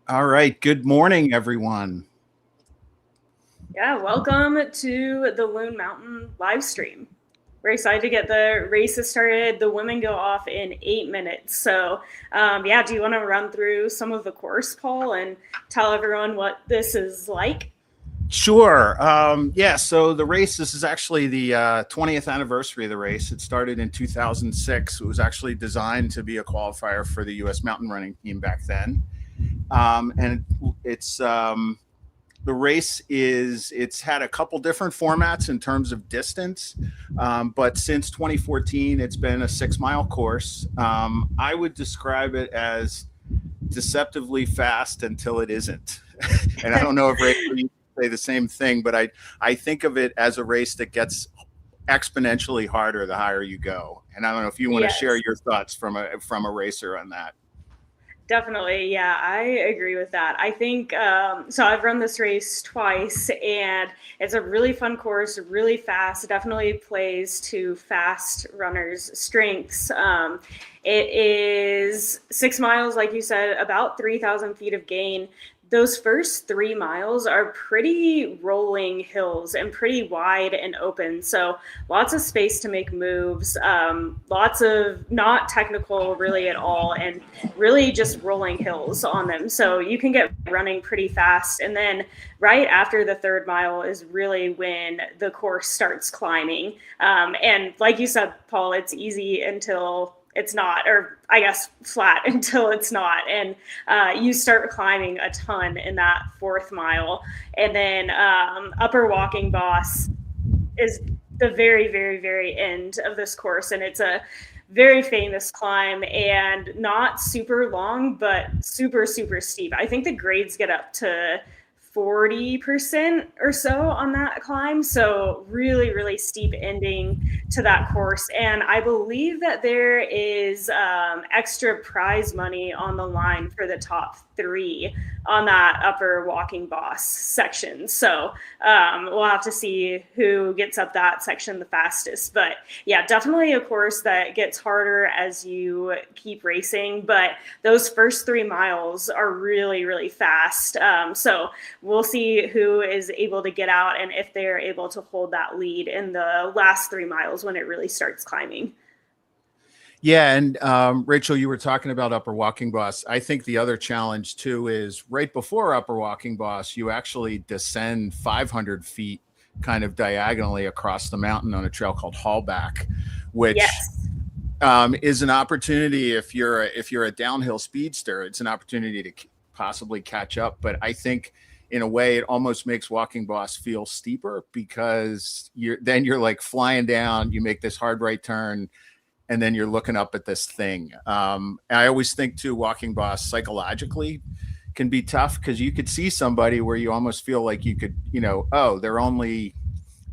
All right. Good morning, everyone. Yeah, welcome to the Loon Mountain live stream. We're excited to get the races started. The women go off in 8 minutes. So, do you want to run through some of the course, Paul, and tell everyone what this is like? Sure. Yeah. So the race. This is actually the 20th anniversary of the race. It started in 2006. It was actually designed to be a qualifier for the U.S. mountain running team back then. And it's The race is it's had a couple different formats in terms of distance, but since 2014, it's been a 6 mile course. I would describe it as deceptively fast until it isn't. And I don't know if Rachel, you say the same thing, but I think of it as a race that gets exponentially harder the higher you go. And I don't know if you want to share Yes. your thoughts from a racer on that. Definitely. Yeah, I agree with that. I think so. I've run this race twice, and it's a really fun course, really fast. It definitely plays to fast runners' strengths. It is 6 miles, like you said, about 3,000 feet of gain. Those first 3 miles are pretty rolling hills and pretty wide and open. So lots of space to make moves, lots of not technical really at all, and really just rolling hills on them. So you can get running pretty fast. And then right after the third mile is really when the course starts climbing. And like you said, Paul, it's easy until it's not, or I guess flat until it's not. And you start climbing a ton in that fourth mile. And then Upper Walking Boss is the very, very, very end of this course. And it's a very famous climb and not super long, but super, super steep. I think the grades get up to 40% or so on that climb. So, really, really steep ending to that course. And I believe that there is extra prize money on the line for the top three on that Upper Walking Boss section. So, we'll have to see who gets up that section the fastest. But yeah, definitely a course that gets harder as you keep racing. But those first 3 miles are really, really fast. So we'll see who is able to get out and if they're able to hold that lead in the last 3 miles when it really starts climbing. Yeah, and Rachel, you were talking about Upper Walking Boss. I think the other challenge too is right before Upper Walking Boss, you actually descend 500 feet kind of diagonally across the mountain on a trail called Hallback, which Yes. is an opportunity if you're a downhill speedster. It's an opportunity to possibly catch up. But I think in a way it almost makes Walking Boss feel steeper because you're like flying down. You make this hard right turn and then you're looking up at this thing. I always think too, Walking Boss psychologically can be tough because you could see somebody where you almost feel like you could, oh, they're only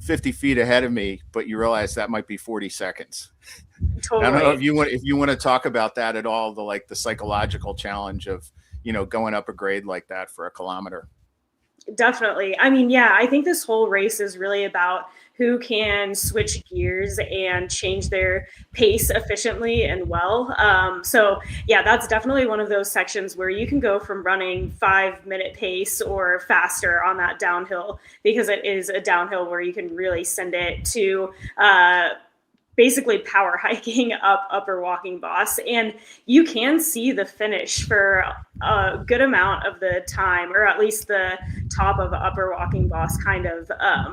50 feet ahead of me, but you realize that might be 40 seconds. I don't know Totally. if you want to talk about that at all, the psychological challenge of, going up a grade like that for a kilometer. Definitely. I mean, yeah, I think this whole race is really about who can switch gears and change their pace efficiently and well. Yeah, that's definitely one of those sections where you can go from running 5 minute pace or faster on that downhill because it is a downhill where you can really send it to basically power hiking up Upper Walking Boss. And you can see the finish for a good amount of the time, or at least the top of Upper Walking Boss, kind of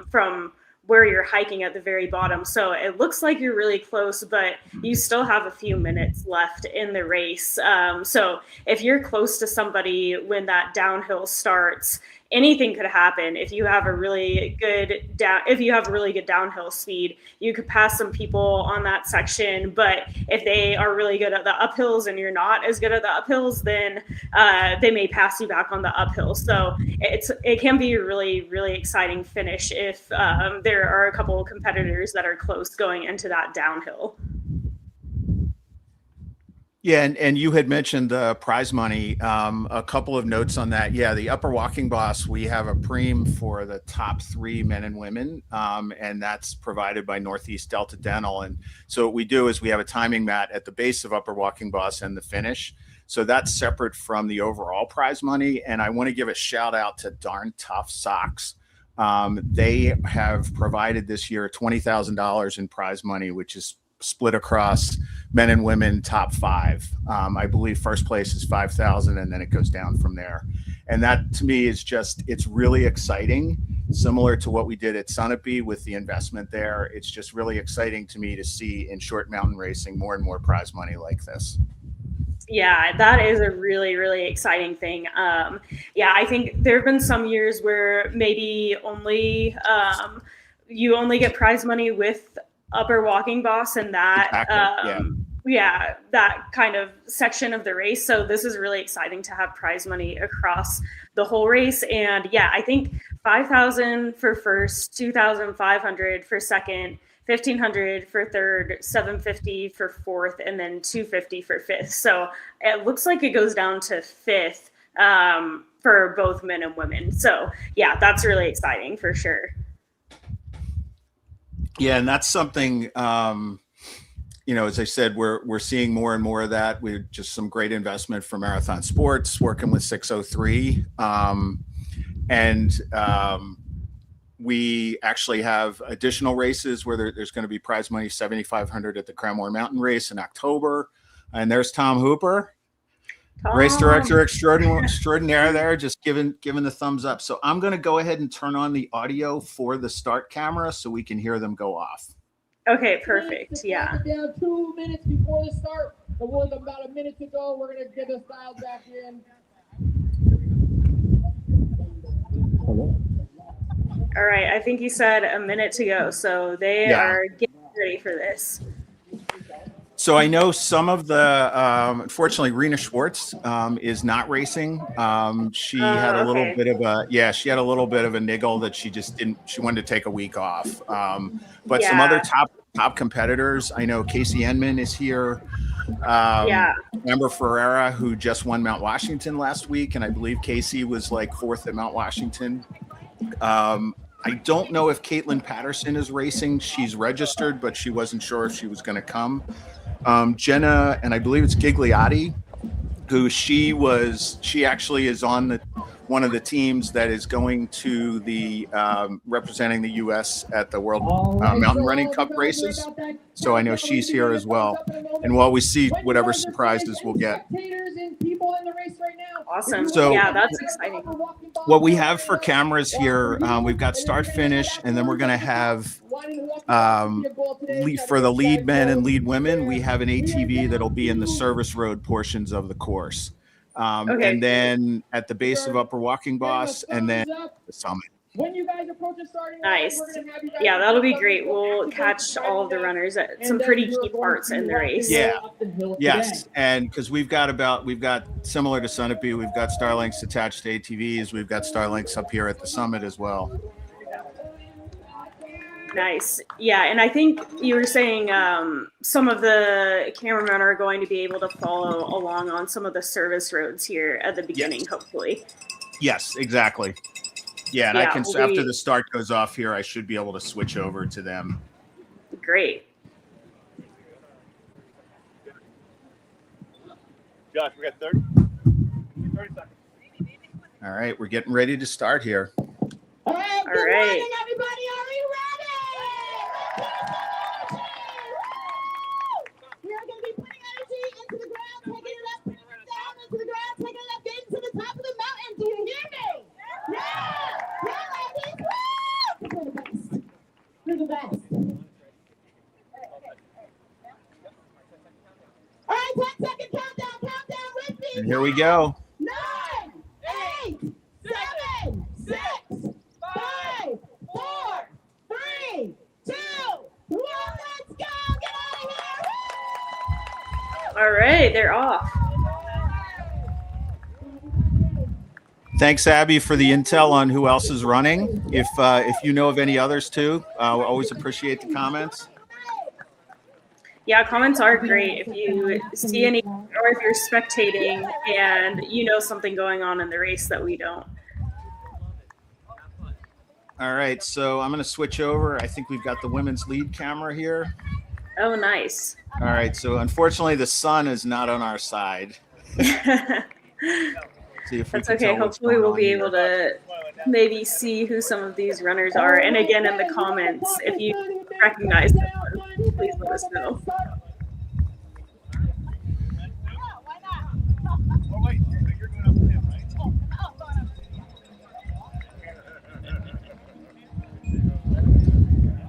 from where you're hiking at the very bottom. So it looks like you're really close, but you still have a few minutes left in the race. So if you're close to somebody when that downhill starts, anything could happen. If you have a really good downhill speed, you could pass some people on that section. But if they are really good at the uphills and you're not as good at the uphills, then they may pass you back on the uphill. So it can be a really, really exciting finish if there are a couple of competitors that are close going into that downhill. Yeah, and you had mentioned prize money. A couple of notes on that. Yeah, the Upper Walking Boss, we have a preem for the top three men and women, and that's provided by Northeast Delta Dental. And so what we do is we have a timing mat at the base of Upper Walking Boss and the finish. So that's separate from the overall prize money. And I want to give a shout out to Darn Tough Socks. They have provided this year $20,000 in prize money, which is split across men and women top five. I believe first place is 5,000, and then it goes down from there. And that to me is just, it's really exciting, similar to what we did at Sunapee with the investment there. It's just really exciting to me to see in short mountain racing more and more prize money like this. Yeah, that is a really, really exciting thing. Yeah, I think there have been some years where maybe only you only get prize money with Upper Walking Boss and that Exactly. yeah, that kind of section of the race. So this is really exciting to have prize money across the whole race. And yeah, I think 5,000 for first, 2,500 for second, 1,500 for third, 750 for fourth, and then 250 for fifth. So it looks like it goes down to fifth for both men and women. So yeah, that's really exciting for sure. Yeah, and that's something, as I said, we're seeing more and more of that. We just some great investment from Marathon Sports, working with 603, and we actually have additional races where there's going to be prize money, 7,500 at the Cranmore Mountain Race in October. And there's Tom Hooper, race director extraordinaire there, just giving the thumbs up. So I'm going to go ahead and turn on the audio for the start camera so we can hear them go off. Okay, perfect. Yeah. Down 2 minutes before the start. But with about a minute to go, we're going to get us dialed back in. All right, I think you said a minute to go, so they are getting ready for this. So I know some of the, unfortunately, Rena Schwartz is not racing. She had a little bit of a niggle that she just didn't. She wanted to take a week off. But some other top competitors, I know Casey Enman is here. Amber Ferreira, who just won Mount Washington last week, and I believe Casey was like fourth at Mount Washington. I don't know if Caitlin Patterson is racing. She's registered, but she wasn't sure if she was going to come. Jenna, and I believe it's Gigliotti, who she actually is on one of the teams that is going to the representing the U.S. at the World Mountain Running Cup races. So I know she's here as well. And while we see whatever surprises we'll get. Awesome. So yeah, that's exciting. What we have for cameras here, we've got start finish, and then we're going to have for the lead men and lead women, we have an ATV that'll be in the service road portions of the course. And then at the base of Upper Walking Boss, and then the summit. When you guys approach the starting nice. Line, Yeah, that'll be great. We'll catch all of the runners at some pretty key parts in the race. Yeah. Yes. And because we've got similar to Sunapee, we've got Starlinks attached to ATVs. We've got Starlinks up here at the summit as well. Nice. Yeah, and I think you were saying some of the cameramen are going to be able to follow along on some of the service roads here at the beginning, hopefully. Yes, exactly. Yeah, and I can, after the start goes off here, I should be able to switch over to them. Great. Josh, we got 30 seconds. All right, we're getting ready to start here. All right, All right. morning, everybody. Are we ready? We are going to be putting energy into the ground, taking it up, putting it down into the ground, taking it up, getting to the top of the mountain. Do you hear me? Yeah! Yeah, ladies! Woo! We're the best. We're the best. All right, 10-second countdown. Countdown with me. And here we go. 9, 8, 7, 6, 5, 4, 3, 2, 1. Let's go. Get out of here. All right, they're off. Thanks, Abby, for the intel on who else is running. If you know of any others too, we always appreciate the comments. Yeah, comments are great. If you see any, or if you're spectating and you know something going on in the race that we don't. All right, so I'm going to switch over. I think we've got the women's lead camera here. Oh, nice. All right, so unfortunately the sun is not on our side. See if we That's can okay. tell what's Hopefully going we'll on be here. able to maybe see who some of these runners are. And again, in the comments, maybe see who some of these runners are. And again, in the comments, if you recognize someone, please let us know. Oh, wait, you're going up with him, right?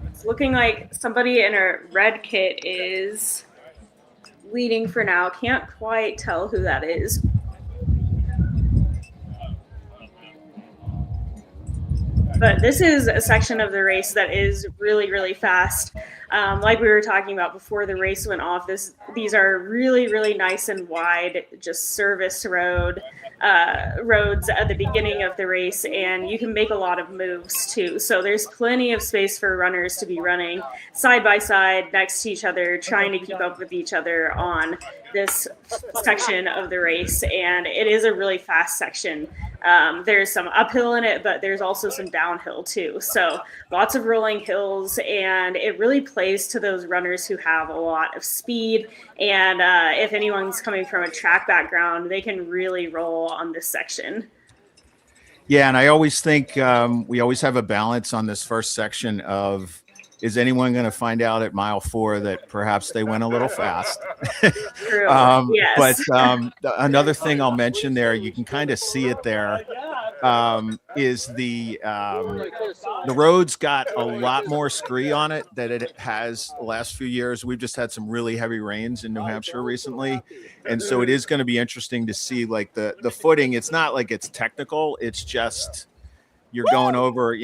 It's looking like somebody in a red kit is leading for now. Can't quite tell who that is. But this is a section of the race that is really, really fast. Like we were talking about before the race went off, these are really, really nice and wide, just service roads at the beginning of the race, and you can make a lot of moves too. So there's plenty of space for runners to be running side by side next to each other, trying to keep up with each other on this section of the race. And it is a really fast section. There's some uphill in it, but there's also some downhill too. So lots of rolling hills, and it really plays to those runners who have a lot of speed. And if anyone's coming from a track background, they can really roll on this section. Yeah, and I always think we always have a balance on this first section of, is anyone going to find out at mile 4 that perhaps they went a little fast? True. Yes. But another thing I'll mention there, you can kind of see it there, is the road's got a lot more scree on it than it has the last few years. We've just had some really heavy rains in New Hampshire recently. And so it is going to be interesting to see like the footing. It's not like it's technical. It's just, you're going over,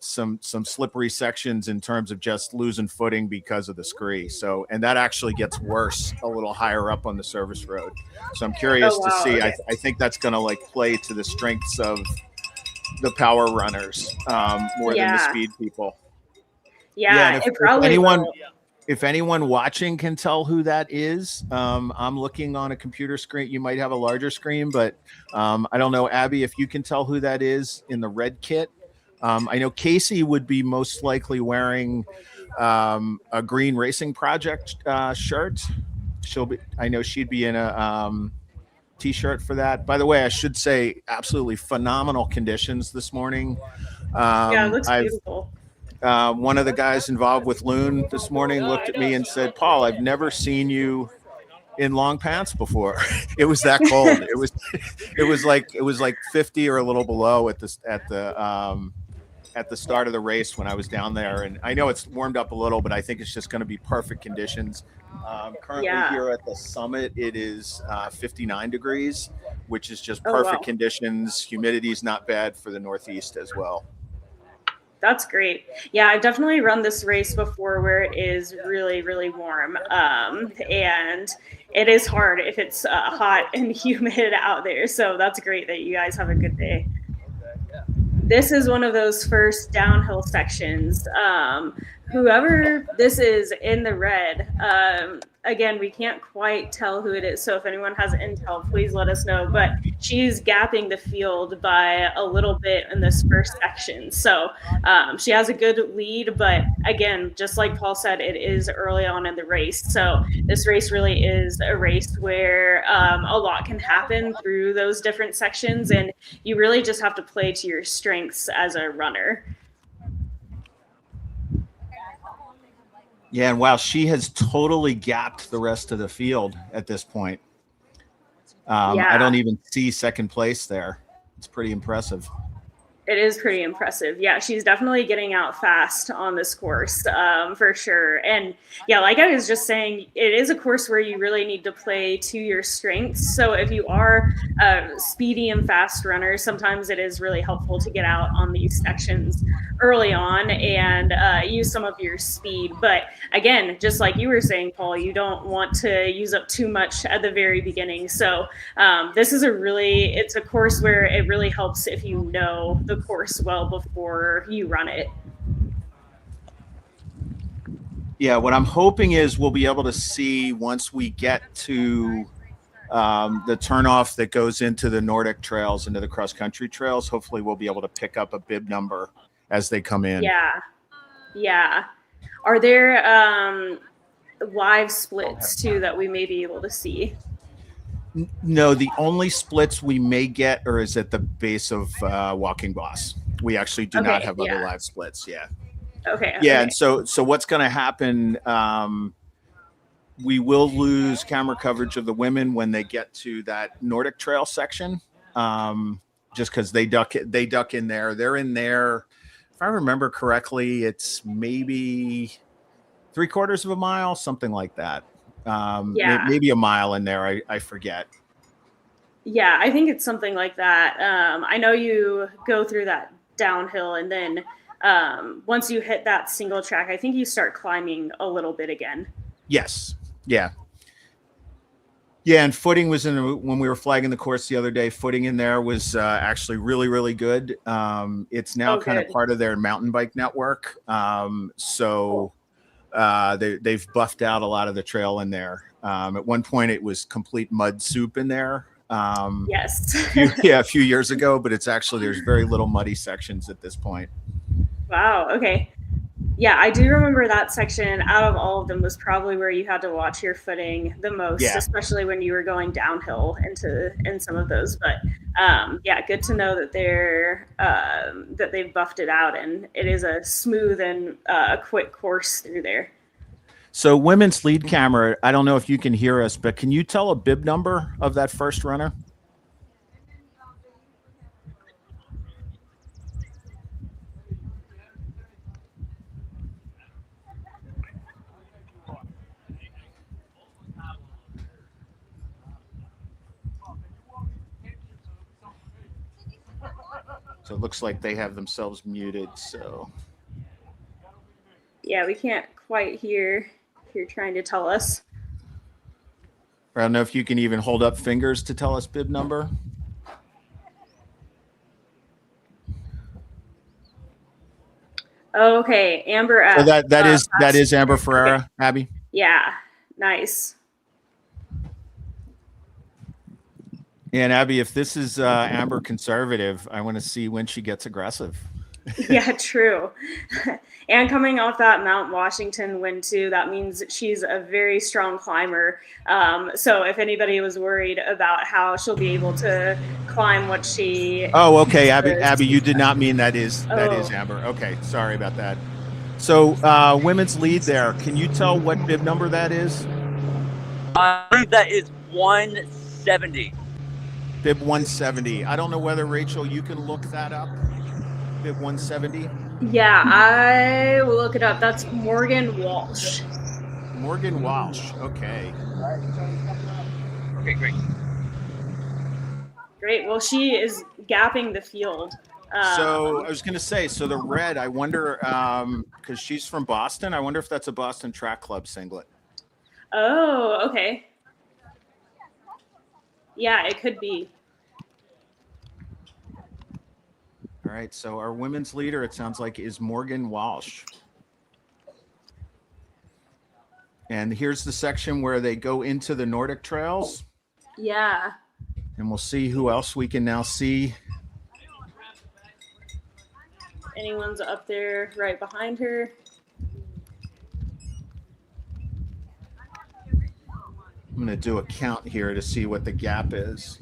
some slippery sections in terms of just losing footing because of the scree. So, and that actually gets worse a little higher up on the service road. So I'm curious to see. Okay. I think that's going to like play to the strengths of the power runners more than the speed people. Yeah, and it probably if anyone watching can tell who that is, I'm looking on a computer screen. You might have a larger screen, but I don't know, Abby, if you can tell who that is in the red kit. I know Casey would be most likely wearing a Green Racing Project shirt. I know she'd be in a t-shirt for that. By the way, I should say absolutely phenomenal conditions this morning. Yeah, it looks beautiful. One of the guys involved with Loon this morning looked at me and said, "Paul, I've never seen you in long pants before." It was that cold. It was like 50 or a little below at the start of the race when I was down there. And I know it's warmed up a little, but I think it's just going to be perfect conditions. Currently here at the summit, it is 59 degrees, which is just perfect conditions. Humidity's not bad for the Northeast as well. That's great. Yeah, I've definitely run this race before where it is really, really warm. And it is hard if it's hot and humid out there. So that's great that you guys have a good day. This is one of those first downhill sections. Whoever this is in the red, again, we can't quite tell who it is. So if anyone has intel, please let us know. But she's gapping the field by a little bit in this first section. So she has a good lead. But again, just like Paul said, it is early on in the race. So this race really is a race where a lot can happen through those different sections. And you really just have to play to your strengths as a runner. Yeah, and wow, she has totally gapped the rest of the field at this point. I don't even see second place there. It's pretty impressive. It is pretty impressive. Yeah, she's definitely getting out fast on this course, for sure. And yeah, like I was just saying, it is a course where you really need to play to your strengths. So if you are a speedy and fast runner, sometimes it is really helpful to get out on these sections early on and use some of your speed. But again, just like you were saying, Paul, you don't want to use up too much at the very beginning. So this is it's a course where it really helps if you know the course well before you run it. Yeah, what I'm hoping is we'll be able to see once we get to the turnoff that goes into the Nordic trails, into the cross country trails. Hopefully we'll be able to pick up a bib number as they come in. Yeah. Are there live splits too that we may be able to see? No, the only splits we may get are is at the base of Walking Boss. We actually do not Okay, have other yeah. live splits. Yeah. Okay, Yeah. okay. And so what's going to happen? We will lose camera coverage of the women when they get to that Nordic Trail section, just because they duck in there. They're in there. If I remember correctly, it's maybe 3/4 of a mile, something like that. Yeah. Maybe a mile in there. I forget. Yeah, I think it's something like that. I know you go through that downhill, and then once you hit that single track, I think you start climbing a little bit again. Yes. Yeah. Yeah, and footing was when we were flagging the course the other day. Footing in there was actually really, really good. It's now kind of Good. part of their mountain bike network. So they've buffed out a lot of the trail in there. At one point, it was complete mud soup in there. Yes. A few years ago, but it's actually there's very little muddy sections at this point. Wow. Okay. Yeah, I do remember that section out of all of them was probably where you had to watch your footing the most, Yeah. especially when you were going downhill in some of those. But yeah, good to know that that they've buffed it out and it is a smooth and quick course through there. So women's lead camera, I don't know if you can hear us, but can you tell a bib number of that first runner? So it looks like they have themselves muted. So yeah, we can't quite hear if you're trying to tell us. I don't know if you can even hold up fingers to tell us bib number. Okay, Amber. So that is Amber Ferreira, okay. Abby. Yeah, nice. And Abby, if this is Amber conservative, I want to see when she gets aggressive. Yeah, true. And coming off that Mount Washington win too, that means she's a very strong climber. So if anybody was worried about how she'll be able to climb what she Oh, okay, Abby, you did not mean that is Amber. Okay, sorry about that. So women's lead there. Can you tell what bib number that is? I believe that is 170. Bib 170. I don't know whether Rachel, you can look that up. Bib 170. Yeah, I will look it up. That's Morgan Walsh. Morgan Walsh. Okay. Okay, great. Great. Well, she is gapping the field. So I was going to say, so the red, I wonder, because she's from Boston, I wonder if that's a Boston Track Club singlet. Oh, okay. Yeah, it could be. All right, so our women's leader, it sounds like, is Morgan Walsh. And here's the section where they go into the Nordic trails. Yeah. And we'll see who else we can now see. Anyone's up there right behind her. I'm going to do a count here to see what the gap is.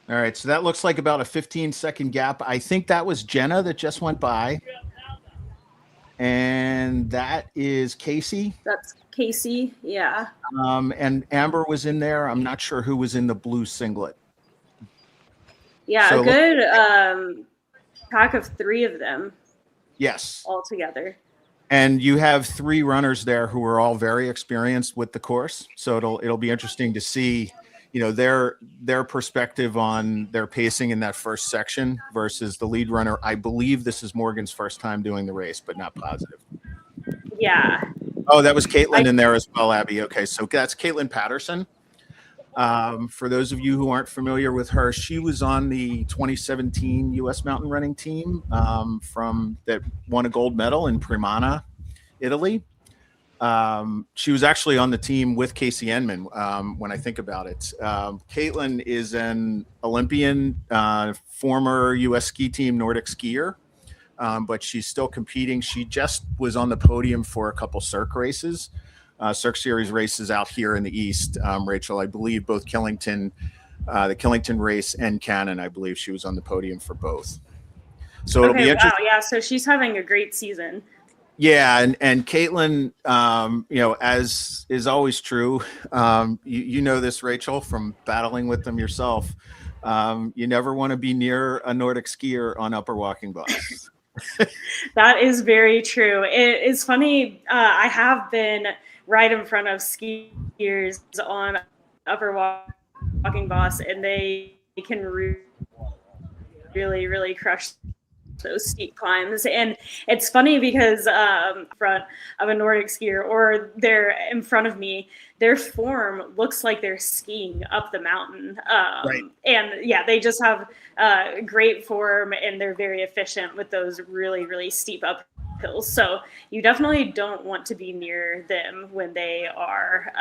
All right, so that looks like about a 15-second gap. I think that was Jenna that just went by. And that is Casey. That's Casey, yeah. And Amber was in there. I'm not sure who was in the blue singlet. Yeah, so a good pack of 3 of them. Yes. All together. And you have 3 runners there who are all very experienced with the course. So it'll be interesting to see, you know, their perspective on their pacing in that first section versus the lead runner. I believe this is Morgan's first time doing the race, but not positive. Yeah. Oh, that was Caitlin in there as well, Abby. Okay, so that's Caitlin Patterson. For those of you who aren't familiar with her, she was on the 2017 U.S. mountain running team from that won a gold medal in Primana, Italy. She was actually on the team with Casey Enman when I think about it. Caitlin is an Olympian, former U.S. ski team Nordic skier. but she's still competing. She just was on the podium for a couple Cirque races, Cirque Series races out here in the East. Rachel, I believe both Killington, the Killington race and Cannon, I believe she was on the podium for both. So it'll be Okay, wow, interesting. yeah. So she's having a great season. Yeah, and Caitlin, you know, as is always true, you know this, Rachel, from battling with them yourself. You never want to be near a Nordic skier on upper walking boss. That is very true. It is funny. I have been right in front of skiers on upper walking boss, and they can really crush those steep climbs. And it's funny because front of a Nordic skier, or they're in front of me, their form looks like they're skiing up the mountain. Right. And yeah, they just have great form, and they're very efficient with those really steep uphills. So you definitely don't want to be near them when they are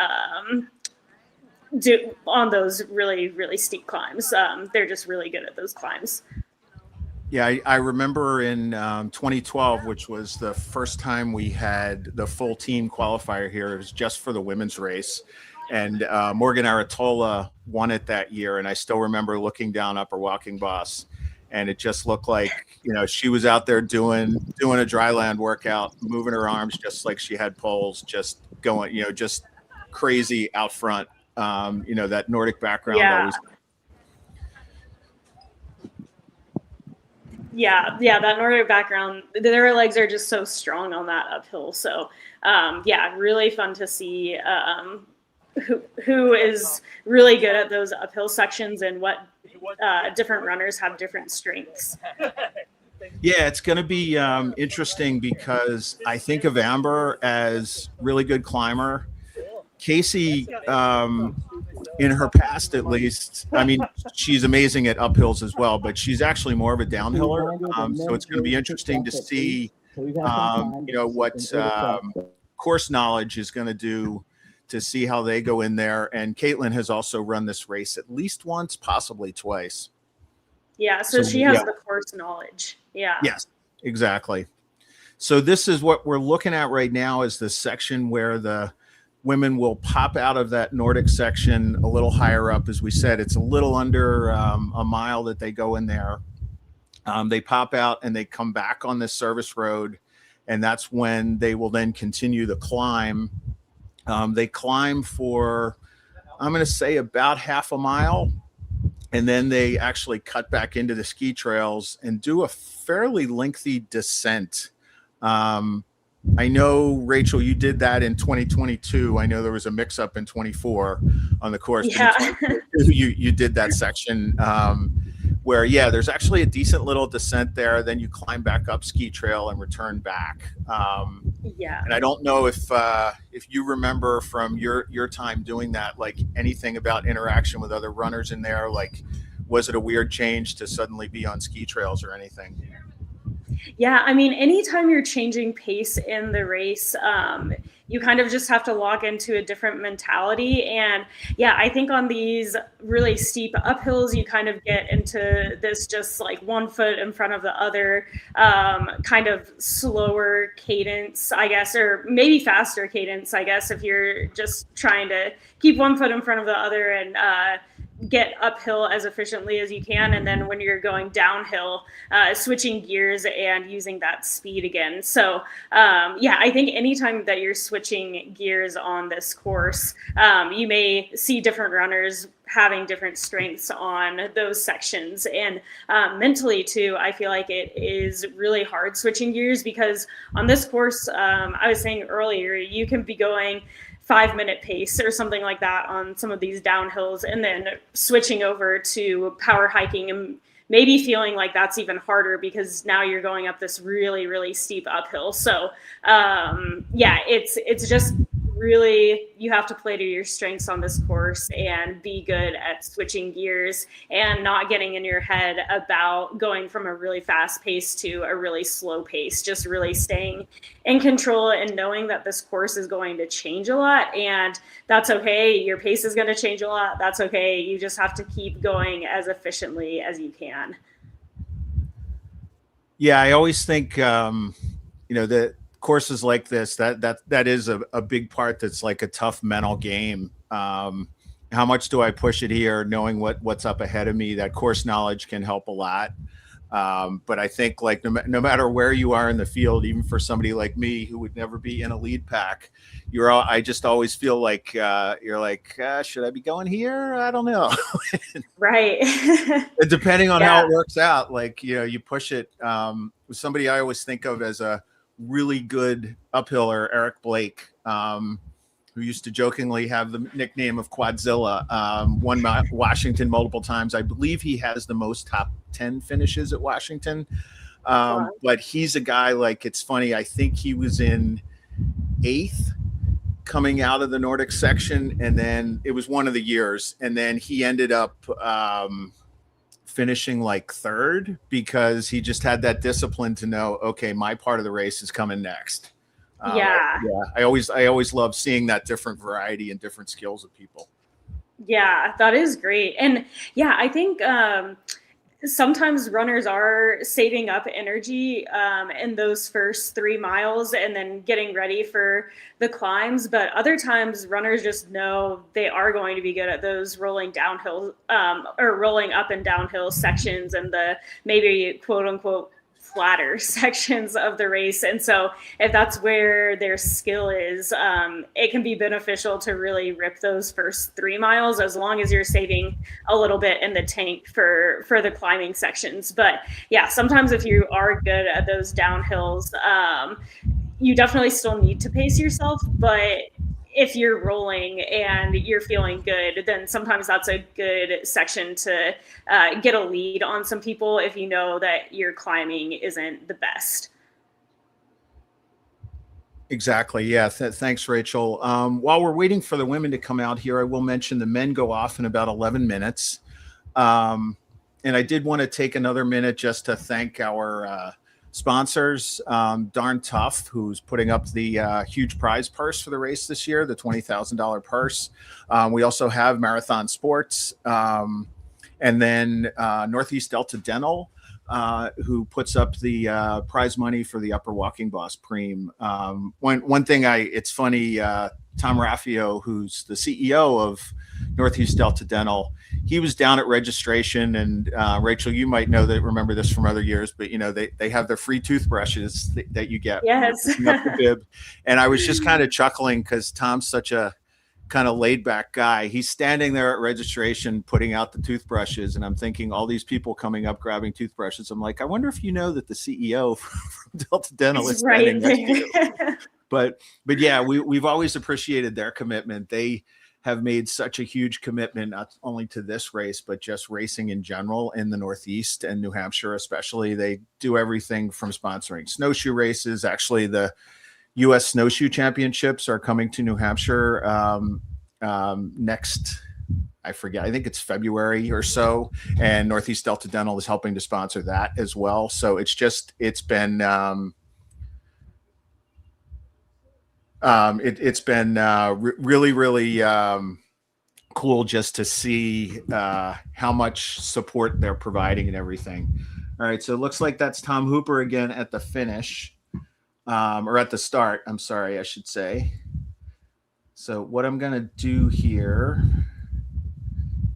on those really steep climbs. They're just really good at those climbs. Yeah, I remember in 2012, which was the first time we had the full team qualifier here. It was just for the women's race. And Morgan Aratola won it that year. And I still remember looking down upper walking boss, and it just looked like, you know, she was out there doing a dry land workout, moving her arms just like she had poles, just going, you know, just crazy out front. You know, that Nordic background always. Yeah, that Nordic background, their legs are just so strong on that uphill. So, yeah, really fun to see who is really good at those uphill sections, and what different runners have different strengths. Yeah, it's going to be interesting, because I think of Amber as really good climber. Casey, in her past, at least, I mean, she's amazing at uphills as well, but she's actually more of a downhiller. So it's going to be interesting to see, you know, what course knowledge is going to do, to see how they go in there. And Caitlin has also run this race at least once, possibly twice. Yeah, so she has the course knowledge. Yeah. Yes, exactly. So this is what we're looking at right now, is the section where the women will pop out of that Nordic section a little higher up. As we said, it's a little under a mile that they go in there. They pop out and they come back on this service road, and that's when they will then continue the climb. They climb for, I'm going to say, about half a mile, and then they actually cut back into the ski trails and do a fairly lengthy descent. I know, Rachel, you did that in 2022. I know there was a mix-up in 24 on the course. Yeah. You did that section where, yeah, there's actually a decent little descent there. Then you climb back up ski trail and return back. Yeah. And I don't know if you remember from your time doing that, like anything about interaction with other runners in there. Like, was it a weird change to suddenly be on ski trails or anything? Yeah, I mean, anytime you're changing pace in the race, you kind of just have to log into a different mentality. And yeah, I think on these really steep uphills, you kind of get into this just like 1 foot in front of the other, kind of slower cadence, I guess, or maybe faster cadence, I guess, if you're just trying to keep 1 foot in front of the other and get uphill as efficiently as you can. And then when you're going downhill, switching gears and using that speed again. So yeah, I think anytime that you're switching gears on this course, you may see different runners having different strengths on those sections. And mentally too, I feel like it is really hard switching gears, because on this course, I was saying earlier, you can be going 5-minute pace or something like that on some of these downhills, and then switching over to power hiking and maybe feeling like that's even harder, because now you're going up this really steep uphill. So yeah, it's just really, you have to play to your strengths on this course and be good at switching gears and not getting in your head about going from a really fast pace to a really slow pace. Just really staying in control and knowing that this course is going to change a lot, and that's okay. Your pace is going to change a lot. That's okay. You just have to keep going as efficiently as you can. Yeah, I always think that courses like this, that is a big part. That's like a tough mental game. How much do I push it here, knowing what's up ahead of me? That course knowledge can help a lot. But I think like no matter where you are in the field, even for somebody like me who would never be in a lead pack, I just always feel like you're like, should I be going here? I don't know. Right. Depending on how Yeah. it works out, like, you push it. With somebody I always think of as a really good uphiller, Eric Blake, who used to jokingly have the nickname of Quadzilla, won Washington multiple times. I believe he has the most top 10 finishes at Washington. Wow. But he's a guy, like, it's funny. I think he was in 8th coming out of the Nordic section, and then it was one of the years, and then he ended up finishing like 3rd because he just had that discipline to know, okay, my part of the race is coming next. Yeah. I always love seeing that different variety and different skills of people. Yeah, that is great. And yeah, I think sometimes runners are saving up energy in those first 3 miles and then getting ready for the climbs. But other times, runners just know they are going to be good at those rolling downhill or rolling up and downhill sections and the maybe quote unquote flatter sections of the race. And so if that's where their skill is, it can be beneficial to really rip those first 3 miles as long as you're saving a little bit in the tank for the climbing sections. But yeah, sometimes if you are good at those downhills, you definitely still need to pace yourself. But if you're rolling and you're feeling good, then sometimes that's a good section to get a lead on some people if you know that your climbing isn't the best. Exactly. Yeah. Thanks, Rachel. While we're waiting for the women to come out here, I will mention the men go off in about 11 minutes. And I did want to take another minute just to thank our sponsors, Darn Tough, who's putting up the huge prize purse for the race this year, the $20,000 purse. We also have Marathon Sports, and then Northeast Delta Dental, who puts up the prize money for the Upper Walking Boss Preem. One thing it's funny, Tom Raffio, who's the CEO of Northeast Delta Dental, he was down at registration, and Rachel, you might remember this from other years, but they have their free toothbrushes that you get. Yes. Up the bib. And I was just kind of chuckling because Tom's such a kind of laid back guy. He's standing there at registration putting out the toothbrushes, and I'm thinking all these people coming up grabbing toothbrushes. I'm like, I wonder if you know that the CEO from Delta Dental is standing next to you. But yeah, we've always appreciated their commitment. They have made such a huge commitment, not only to this race, but just racing in general in the Northeast and New Hampshire, especially. They do everything from sponsoring snowshoe races. Actually, the U.S. Snowshoe Championships are coming to New Hampshire next, I forget, I think it's February or so, and Northeast Delta Dental is helping to sponsor that as well. So it's been really, really cool just to see how much support they're providing and everything. All right, so it looks like that's Tom Hooper again at the finish, or at the start. I'm sorry, I should say. So what I'm going to do here,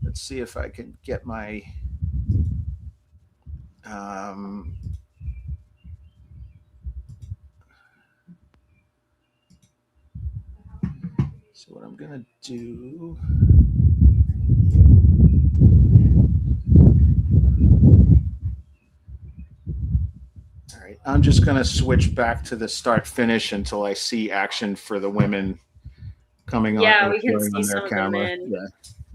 let's see if I can get my so what I'm going to do, all right, I'm just going to switch back to the start finish until I see action for the women coming on. Yeah, we can see on some of their the camera. men Yeah.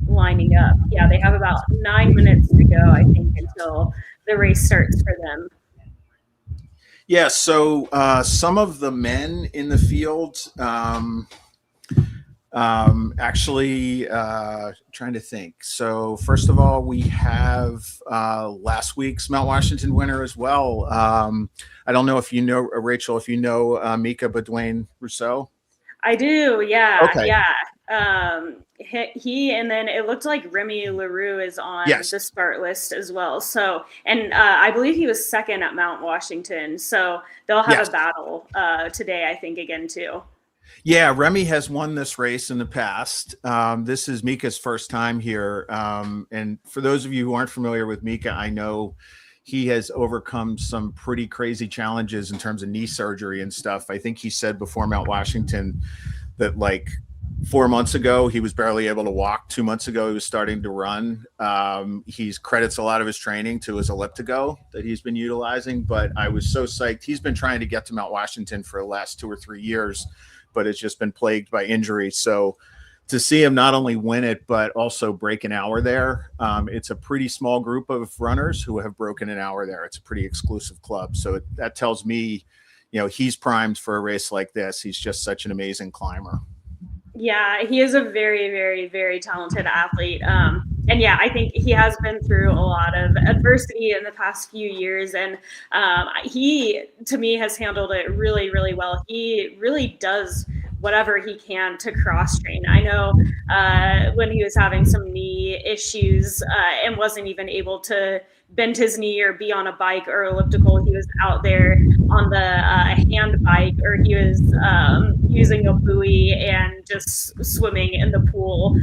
lining up. Yeah, they have about 9 minutes to go, I think, until the race starts for them. Yeah, so some of the men in the field, actually, trying to think. So first of all, we have last week's Mount Washington winner as well. I don't know if you know, Rachel, if you know Mika Badwain Rousseau. I do, yeah. Okay. Yeah. He and then it looked like Remy LaRue is on Yes. the start list as well. So, and I believe he was second at Mount Washington. So they'll have Yes. a battle today, I think, again too. Yeah, Remy has won this race in the past. This is Mika's first time here. And for those of you who aren't familiar with Mika, I know he has overcome some pretty crazy challenges in terms of knee surgery and stuff. I think he said before Mount Washington that like 4 months ago, he was barely able to walk. 2 months ago, he was starting to run. He's credits a lot of his training to his elliptigo that he's been utilizing. But I was so psyched. He's been trying to get to Mount Washington for the last 2 or 3 years, but it's just been plagued by injury. So to see him not only win it, but also break an hour there, it's a pretty small group of runners who have broken an hour there. It's a pretty exclusive club. So that tells me, you know, he's primed for a race like this. He's just such an amazing climber. Yeah, he is a very, very, very talented athlete. And yeah, I think he has been through a lot of adversity in the past few years. And he, to me, has handled it really, really well. He really does whatever he can to cross train. I know when he was having some knee issues and wasn't even able to bend his knee or be on a bike or elliptical, he was out there on the hand bike, or he was using a buoy and just swimming in the pool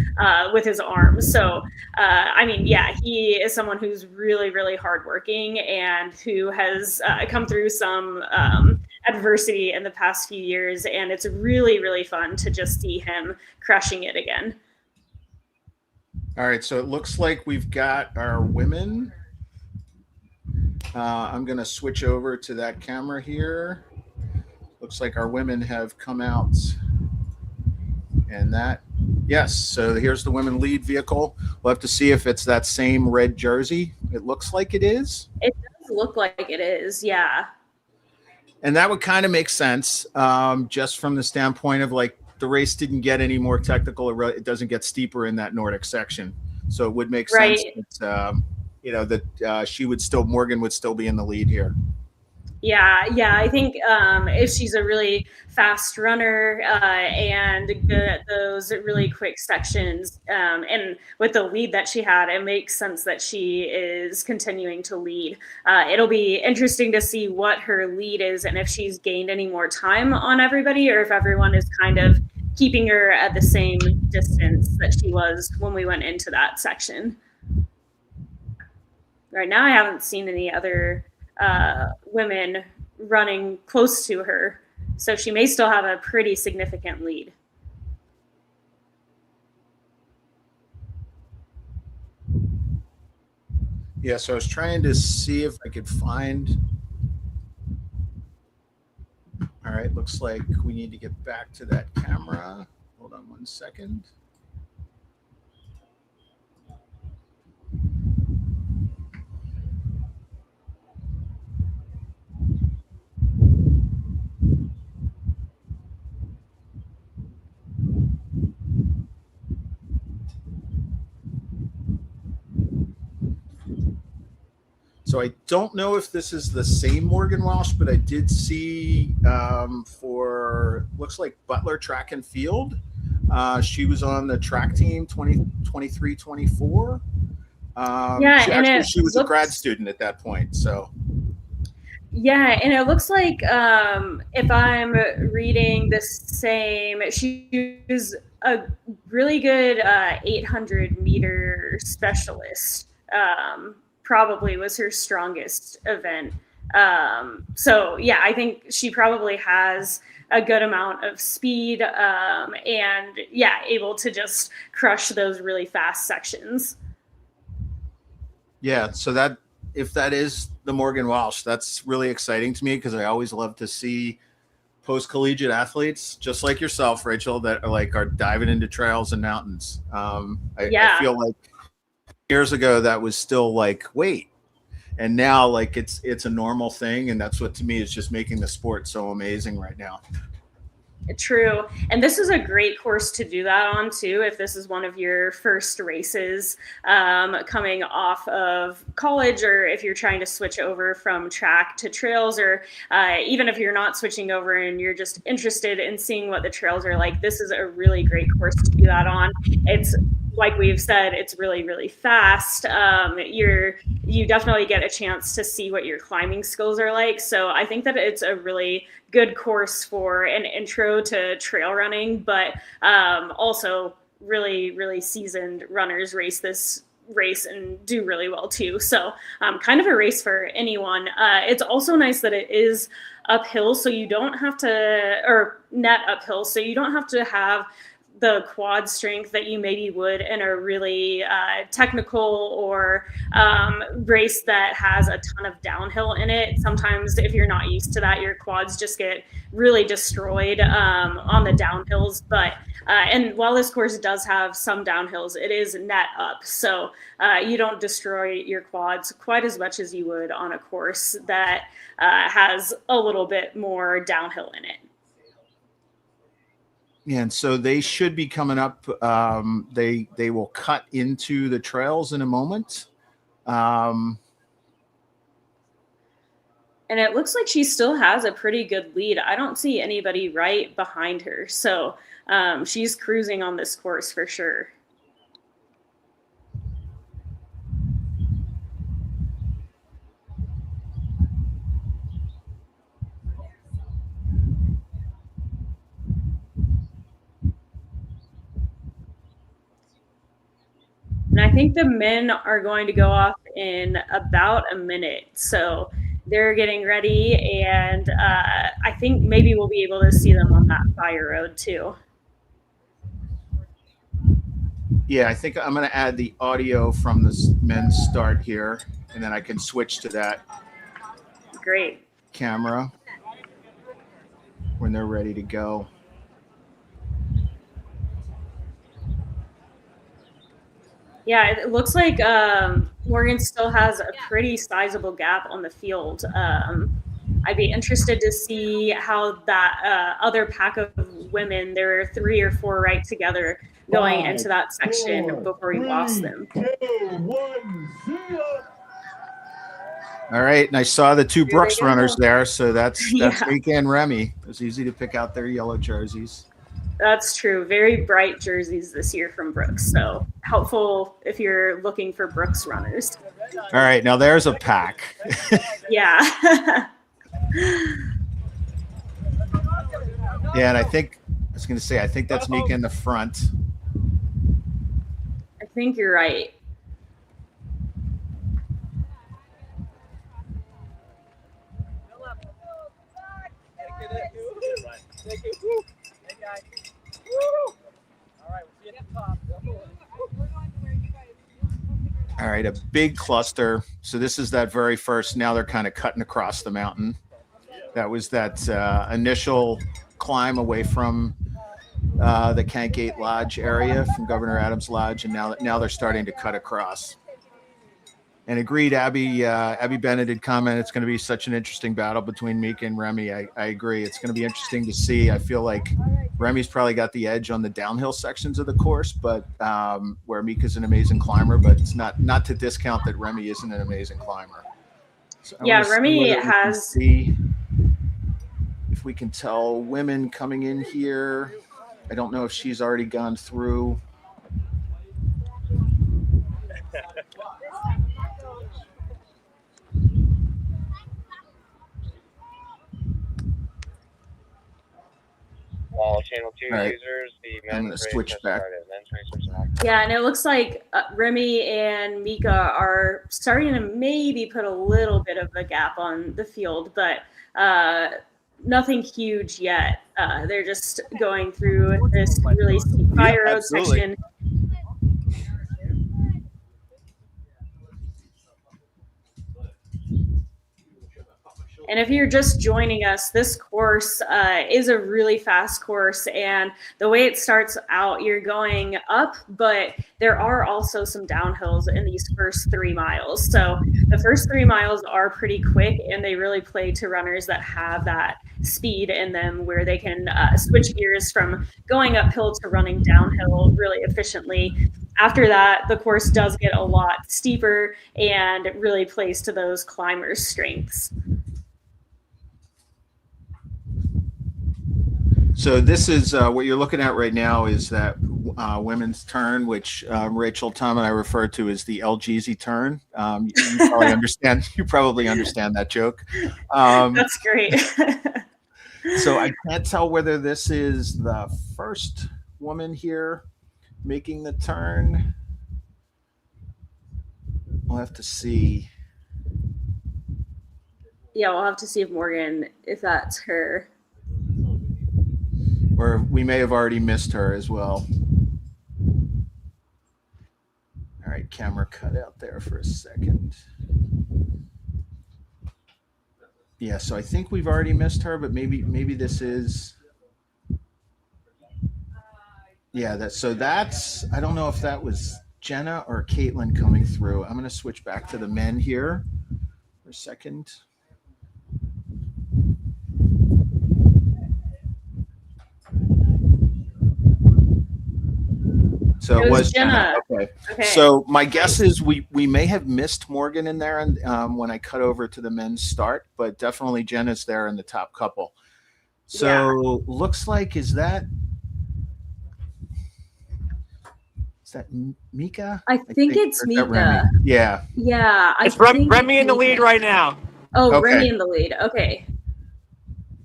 with his arms. So, I mean, yeah, he is someone who's really, really hardworking and who has come through some adversity in the past few years. And it's really, really fun to just see him crushing it again. All right, so it looks like we've got our women. I'm going to switch over to that camera here. Looks like our women have come out. And that, yes, so here's the women lead vehicle. We'll have to see if it's that same red jersey. It looks like it is. It does look like it is, yeah. And that would kind of make sense, just from the standpoint of like the race didn't get any more technical. It doesn't get steeper in that Nordic section. So it would make sense that, you know, that Morgan would still be in the lead here. Yeah, I think if she's a really fast runner and good at those really quick sections, and with the lead that she had, it makes sense that she is continuing to lead. It'll be interesting to see what her lead is and if she's gained any more time on everybody, or if everyone is kind of keeping her at the same distance that she was when we went into that section. Right now, I haven't seen any other women running close to her, so she may still have a pretty significant lead. Yeah, so I was trying to see if I could find. All right, looks like we need to get back to that camera. Hold on 1 second. So I don't know if this is the same Morgan Walsh, but I did see for looks like Butler Track and Field. She was on the track team 2023-24. Yeah, she was a grad student at that point. So yeah, and it looks like if I'm reading the same, she was a really good 800-meter specialist. Probably was her strongest event. So yeah, I think she probably has a good amount of speed and yeah, able to just crush those really fast sections. yeah, so that if that is the Morgan Walsh, that's really exciting to me because I always love to see post-collegiate athletes just like yourself, Rachel, that are diving into trails and mountains. I feel like years ago that was still like, wait, and now like it's a normal thing, and that's what to me is just making the sport so amazing right now. True. And this is a great course to do that on too, if this is one of your first races coming off of college, or if you're trying to switch over from track to trails, or even if you're not switching over and you're just interested in seeing what the trails are like, this is a really great course to do that on. It's, like we've said, it's really, really fast. You definitely get a chance to see what your climbing skills are like. So I think that it's a really good course for an intro to trail running, but also really, really seasoned runners race this race and do really well too. So kind of a race for anyone. It's also nice that it is uphill, so you don't have to, or net uphill, so you don't have to have the quad strength that you maybe would in a really technical or race that has a ton of downhill in it. Sometimes if you're not used to that, your quads just get really destroyed on the downhills. But and while this course does have some downhills, it is net up. So you don't destroy your quads quite as much as you would on a course that has a little bit more downhill in it. Yeah, and so they should be coming up. They will cut into the trails in a moment. And it looks like she still has a pretty good lead. I don't see anybody right behind her. So she's cruising on this course for sure. And I think the men are going to go off in about a minute. So they're getting ready, and I think maybe we'll be able to see them on that fire road too. Yeah, I think I'm going to add the audio from the men's start here, and then I can switch to that Great. camera when they're ready to go. Yeah, it looks like Morgan still has a pretty sizable gap on the field. I'd be interested to see how that other pack of women, there were 3 or 4 right together going into that section before he lost them. 2, 1, 0. All right, and I saw the 2 Brooks they go. runners there, so that's Yeah. Mika and Remy. It was easy to pick out their yellow jerseys. That's true. Very bright jerseys this year from Brooks. So helpful if you're looking for Brooks runners. All right, now there's a pack. Yeah. Yeah, and I think I was going to say I think that's Mika in the front. I think you're right. All right, a big cluster. So this is that very first. Now they're kind of cutting across the mountain. That was that initial climb away from the Kankgate Lodge area, from Governor Adams Lodge, and now they're starting to cut across. And agreed, Abby Bennett had commented it's going to be such an interesting battle between Mika and Remy. I agree. It's going to be interesting to see. I feel like Remy's probably got the edge on the downhill sections of the course, but where Mika's an amazing climber, but it's not to discount that Remy isn't an amazing climber. So Yeah, Remy has. See if we can tell women coming in here. I don't know if she's already gone through. All channel 2 All right. users, the I'm men's gonna race switch has back. started. Men's race has started. Yeah, and it looks like Remy and Mika are starting to maybe put a little bit of a gap on the field, but nothing huge yet. They're just going through this really steep fire road absolutely. section. And if you're just joining us, this course is a really fast course. And the way it starts out, you're going up, but there are also some downhills in these first 3 miles. So the first 3 miles are pretty quick, and they really play to runners that have that speed in them where they can switch gears from going uphill to running downhill really efficiently. After that, the course does get a lot steeper and it really plays to those climbers' strengths. So this is what you're looking at right now is that women's turn, which Rachel, Tom, and I refer to as the LGZ turn. You probably understand. You probably understand that joke. That's great. So I can't tell whether this is the first woman here making the turn. We'll have to see. Yeah, we'll have to see if Morgan, if that's her. Or we may have already missed her as well. All right, camera cut out there for a second. Yeah, so I think we've already missed her, but maybe this is. Yeah, that's I don't know if that was Jenna or Caitlin coming through. I'm going to switch back to the men here for a second. So it was Jenna. Okay. So my guess is we may have missed Morgan in there and when I cut over to the men's start, but definitely Jenna's there in the top couple. So looks like is that Mika? I think it's Mika. Yeah. Yeah. It's Remy in the lead right now. Oh, okay. Remy in the lead. Okay.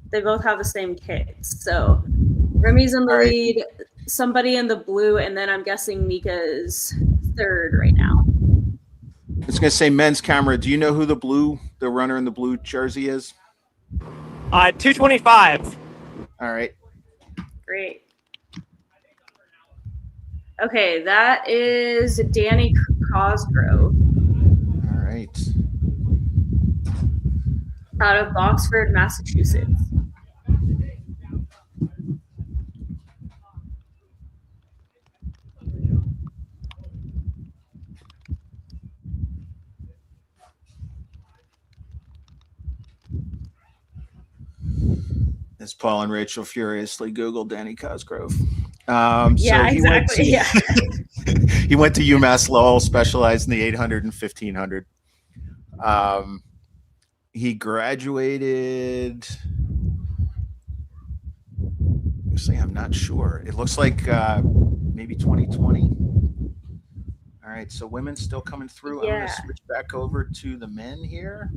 They both have the same kits. So Remy's in the lead, somebody in the blue, and then I'm guessing Mika's third right now. I was going to say men's camera. Do you know who the runner in the blue jersey is? 225. All right. Great. Okay, that is Danny Cosgrove. All right. Out of Boxford, Massachusetts. As Paul and Rachel furiously Googled Danny Cosgrove. Yeah, so exactly. He went to UMass Lowell, specialized in the 800 and 1500. He graduated. Actually, I'm not sure. It looks like maybe 2020. All right, so women's still coming through. Yeah. I'm going to switch back over to the men here.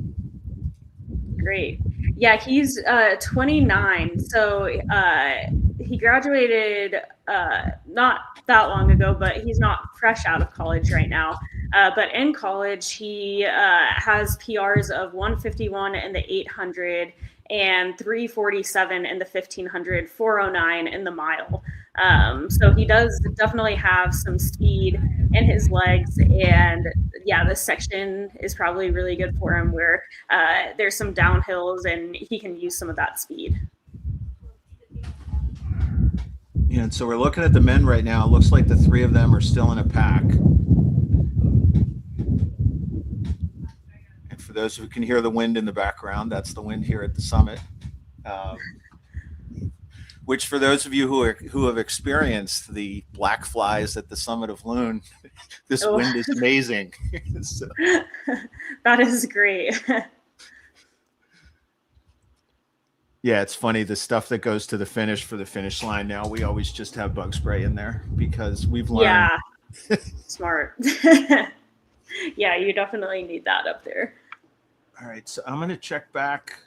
Great. Yeah, he's 29. So he graduated not that long ago, but he's not fresh out of college right now. But in college, he has PRs of 151 in the 800 and 347 in the 1500, 409 in the mile. So he does definitely have some speed in his legs, and yeah, this section is probably really good for him where there's some downhills and he can use some of that speed. Yeah, and so we're looking at the men right now. It looks like the three of them are still in a pack. And for those who can hear the wind in the background, that's the wind here at the summit. Which for those of you who have experienced the black flies at the summit of Loon, this wind is amazing. So. That is great. Yeah, it's funny. The stuff that goes to the finish for the finish line now, we always just have bug spray in there because we've learned. Yeah, smart. Yeah, you definitely need that up there. All right, so I'm going to check back.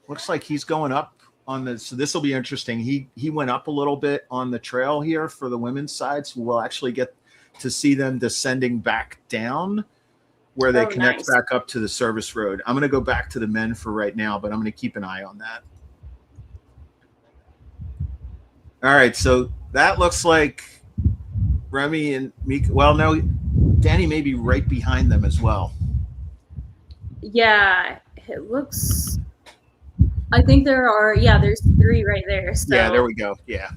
Looks like he's going up on the, so this will be interesting. He went up a little bit on the trail here for the women's side, so we'll actually get to see them descending back down where they connect back up to the service road. I'm going to go back to the men for right now, but I'm going to keep an eye on that. All right, so that looks like Remy and Mika. Well, no, Danny may be right behind them as well. Yeah, It looks. I think there's 3 right there. So Yeah, there we go. Yeah.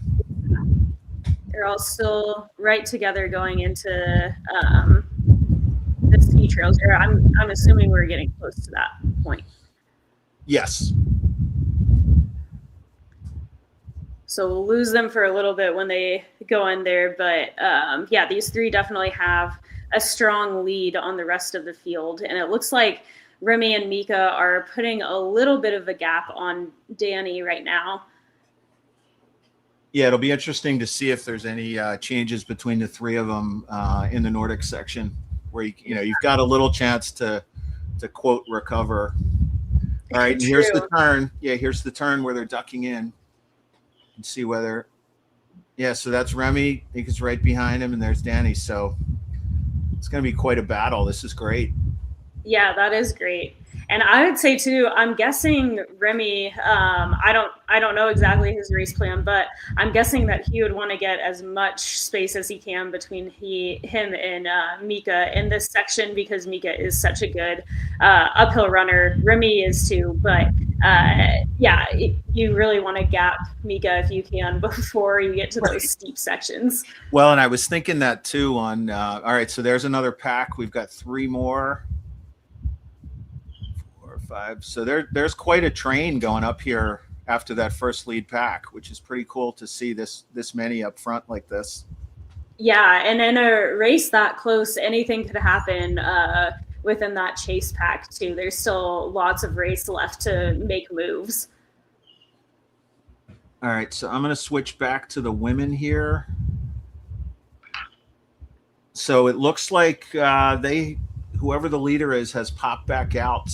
they're all still right together going into the ski trails here. I'm assuming we're getting close to that point. Yes. So we'll lose them for a little bit when they go in there. But yeah, these 3 definitely have a strong lead on the rest of the field. And it looks like Remy and Mika are putting a little bit of a gap on Danny right now. Yeah, it'll be interesting to see if there's any changes between the 3 of them in the Nordic section, where you've got a little chance to quote recover. All right, and here's the turn. Yeah, here's the turn where they're ducking in, and see whether. Yeah, so that's Remy. I think it's right behind him, and there's Danny. So it's going to be quite a battle. This is great. Yeah, that is great. And I would say too, I'm guessing Remy, I don't know exactly his race plan, but I'm guessing that he would want to get as much space as he can between him and Mika in this section, because Mika is such a good uphill runner. Remy is too, but yeah, you really want to gap Mika if you can before you get to those steep sections. Well, and I was thinking that too on, all right, so there's another pack. We've got 3 more. 5. So there's quite a train going up here after that first lead pack, which is pretty cool to see this many up front like this. Yeah, and in a race that close, anything could happen within that chase pack too. There's still lots of race left to make moves. All right, so I'm going to switch back to the women here. So it looks like whoever the leader is has popped back out.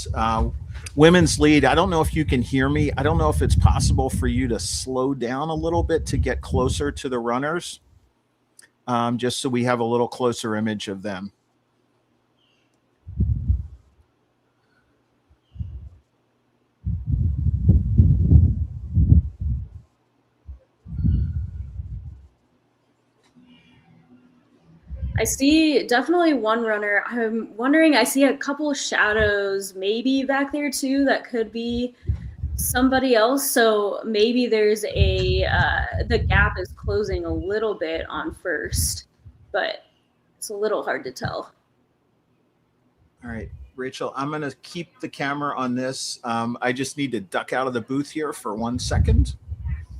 Women's lead, I don't know if you can hear me. I don't know if it's possible for you to slow down a little bit to get closer to the runners, just so we have a little closer image of them. I see definitely one runner. I'm wondering, I see a couple shadows maybe back there too. That could be somebody else. So maybe there's the gap is closing a little bit on first, but it's a little hard to tell. All right, Rachel, I'm going to keep the camera on this. I just need to duck out of the booth here for 1 second.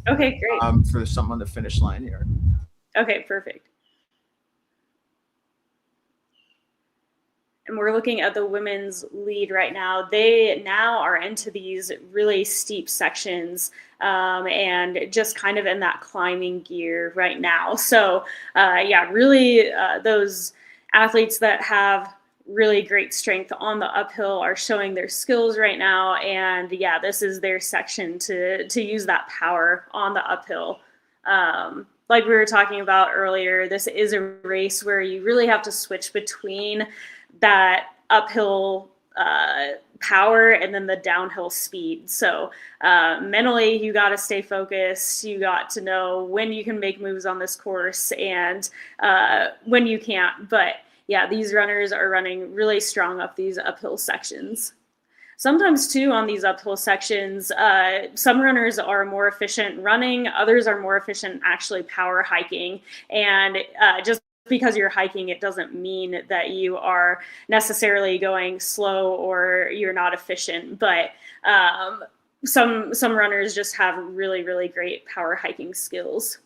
Okay, great. For someone on the finish line here. Okay, perfect. And we're looking at the women's lead right now. They now are into these really steep sections and just kind of in that climbing gear right now. So yeah, really those athletes that have really great strength on the uphill are showing their skills right now. And yeah, this is their section to use that power on the uphill. Like we were talking about earlier, this is a race where you really have to switch between that uphill power and then the downhill speed. So mentally, you got to stay focused. You got to know when you can make moves on this course and when you can't. But yeah, these runners are running really strong up these uphill sections. Sometimes too on these uphill sections, some runners are more efficient running, others are more efficient actually power hiking. And just because you're hiking, it doesn't mean that you are necessarily going slow or you're not efficient. But some runners just have really, really great power hiking skills.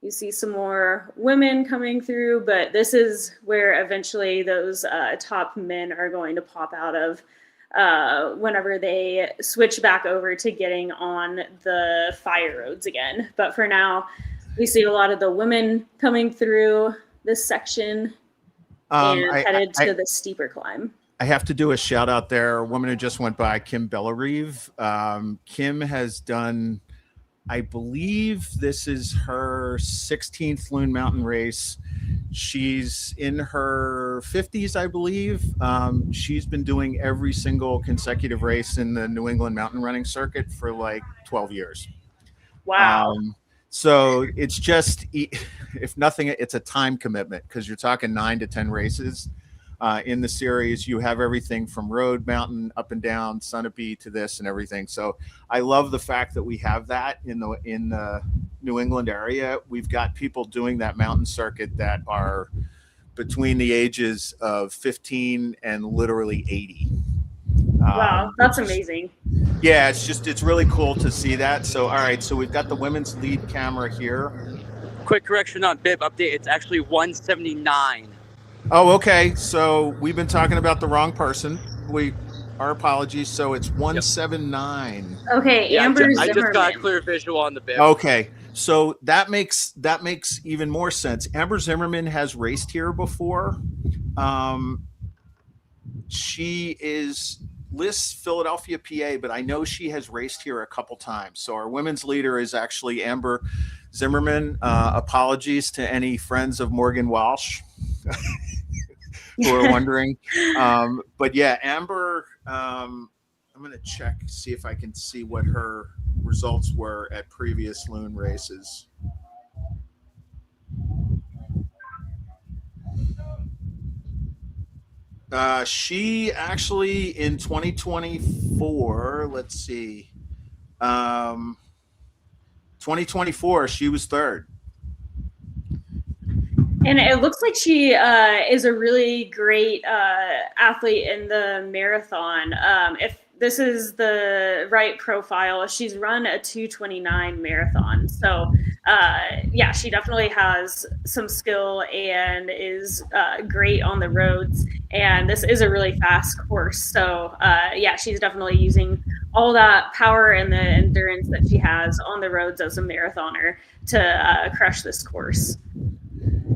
You see some more women coming through, but this is where eventually those top men are going to pop out of whenever they switch back over to getting on the fire roads again. But for now, we see a lot of the women coming through this section and headed to the steeper climb. I have to do a shout out there. A woman who just went by, Kim Bellarive. Kim has done, I believe this is her 16th Loon Mountain race. She's in her 50s, I believe. She's been doing every single consecutive race in the New England mountain running circuit for like 12 years. Wow. So it's just, if nothing, it's a time commitment because you're talking 9 to 10 races. in the series. You have everything from road, mountain, up and down, Sunapee to this and everything. So I love the fact that we have that in the New England area. We've got people doing that mountain circuit that are between the ages of 15 and literally 80. Wow, that's amazing. Yeah, it's really cool to see that. So, all right, so we've got the women's lead camera here. Quick correction on bib update. It's actually 179. Oh, okay. So we've been talking about the wrong person. Our apologies. So it's 179. Okay, Yeah, Amber I just got a Zimmerman. clear visual on the bib. Okay, so that makes even more sense. Amber Zimmerman has raced here before. She lists Philadelphia, PA, but I know she has raced here a couple times. So our women's leader is actually Amber Zimmerman. Apologies to any friends of Morgan Walsh who are wondering. But yeah, Amber, I'm going to check, see if I can see what her results were at previous Loon races. She actually in 2024, let's see, 2024, she was third. And it looks like she is a really great athlete in the marathon. If this is the right profile, she's run a 2:29 marathon. So, yeah, she definitely has some skill and is great on the roads. And this is a really fast course. So, yeah, she's definitely using all that power and the endurance that she has on the roads as a marathoner to crush this course.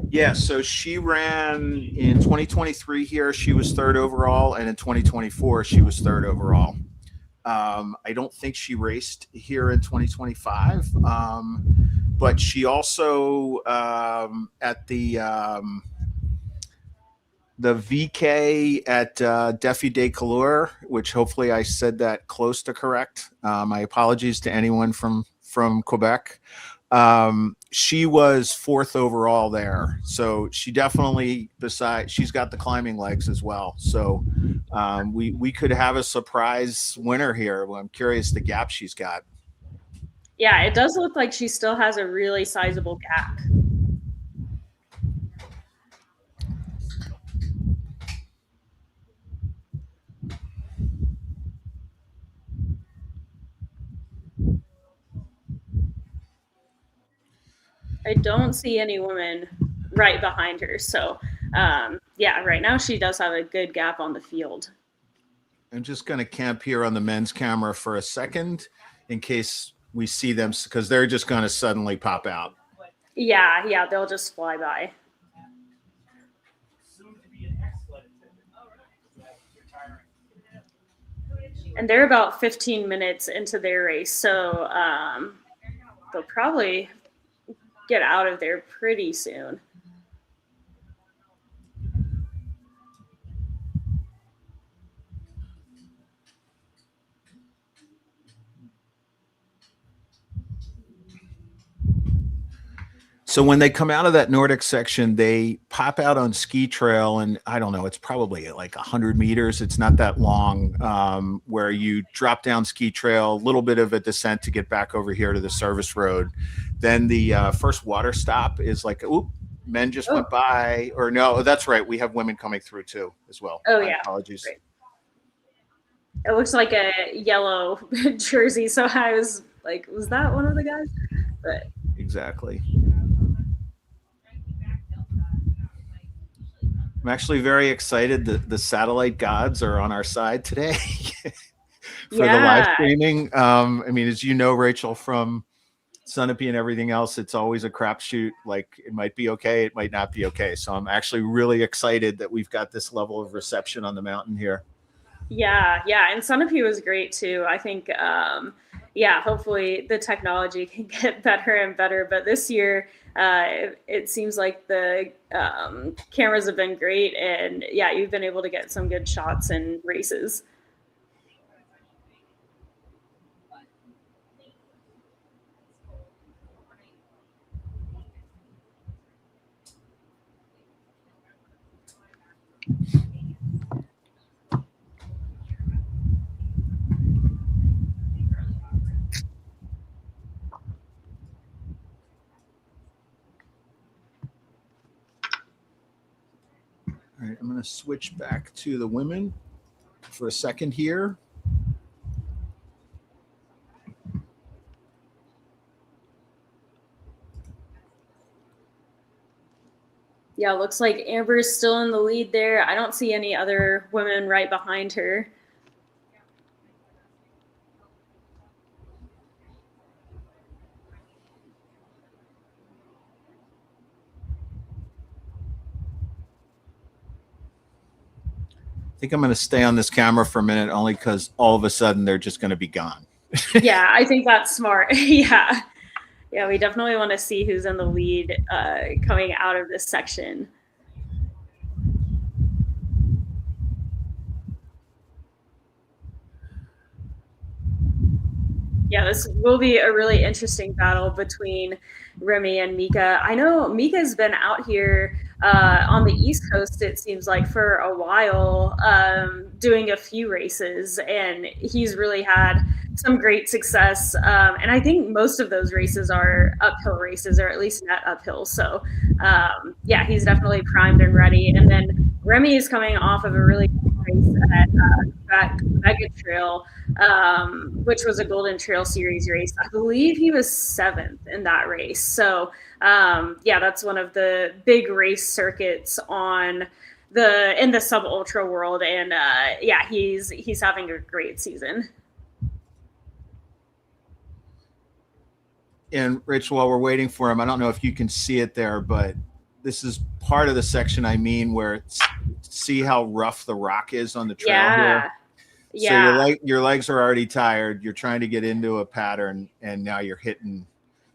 Yeah, so she ran in 2023 here. She was third overall, and in 2024 she was third overall. I don't think she raced here in 2025, but she also at the VK at Defi de Couleur, which hopefully I said that close to correct. My apologies to anyone from Quebec. She was fourth overall there. So she definitely, she's got the climbing legs as well. So we could have a surprise winner here. Well, I'm curious the gap she's got. Yeah, it does look like she still has a really sizable gap. I don't see any women right behind her. So, yeah, right now she does have a good gap on the field. I'm just going to camp here on the men's camera for a second in case we see them, because they're just going to suddenly pop out. Yeah, they'll just fly by. And they're about 15 minutes into their race, so they'll probably get out of there pretty soon. So when they come out of that Nordic section, they pop out on ski trail, and I don't know, it's probably like 100 meters. It's not that long, where you drop down ski trail, a little bit of a descent to get back over here to the service road. Then the first water stop is like, oop, men just went by, or no, that's right. We have women coming through too as well. Oh, My yeah. apologies. Great. It looks like a yellow jersey, so I was like, was that one of the guys? But exactly. I'm actually very excited that the satellite gods are on our side today for the live streaming. I mean, as you know, Rachel, from Sunapee and everything else, it's always a crapshoot. Like, it might be okay, it might not be okay. So I'm actually really excited that we've got this level of reception on the mountain here. Yeah, and Sunapee was great too. I think, yeah, hopefully the technology can get better and better. But this year, it seems like the cameras have been great, and yeah, you've been able to get some good shots and races. going to switch back to the women for a second here. Yeah, looks like Amber's still in the lead there. I don't see any other women right behind her. I think I'm going to stay on this camera for a minute only because all of a sudden they're just going to be gone. Yeah, I think that's smart. Yeah. Yeah, we definitely want to see who's in the lead coming out of this section. Yeah, this will be a really interesting battle between Remy and Mika. I know Mika's been out here on the East Coast, it seems like, for a while, doing a few races, and he's really had some great success. And I think most of those races are uphill races, or at least net uphill. So, yeah, he's definitely primed and ready. And then Remy is coming off of a really good race at Mega Trail, which was a Golden Trail Series race. I believe he was 7th in that race. So, yeah, that's one of the big race circuits in the sub ultra world, and yeah, he's having a great season. And Rich, while we're waiting for him, I don't know if you can see it there, but this is part of the section I mean where see how rough the rock is on the trail here. Yeah. So your legs are already tired. You're trying to get into a pattern, and now you're hitting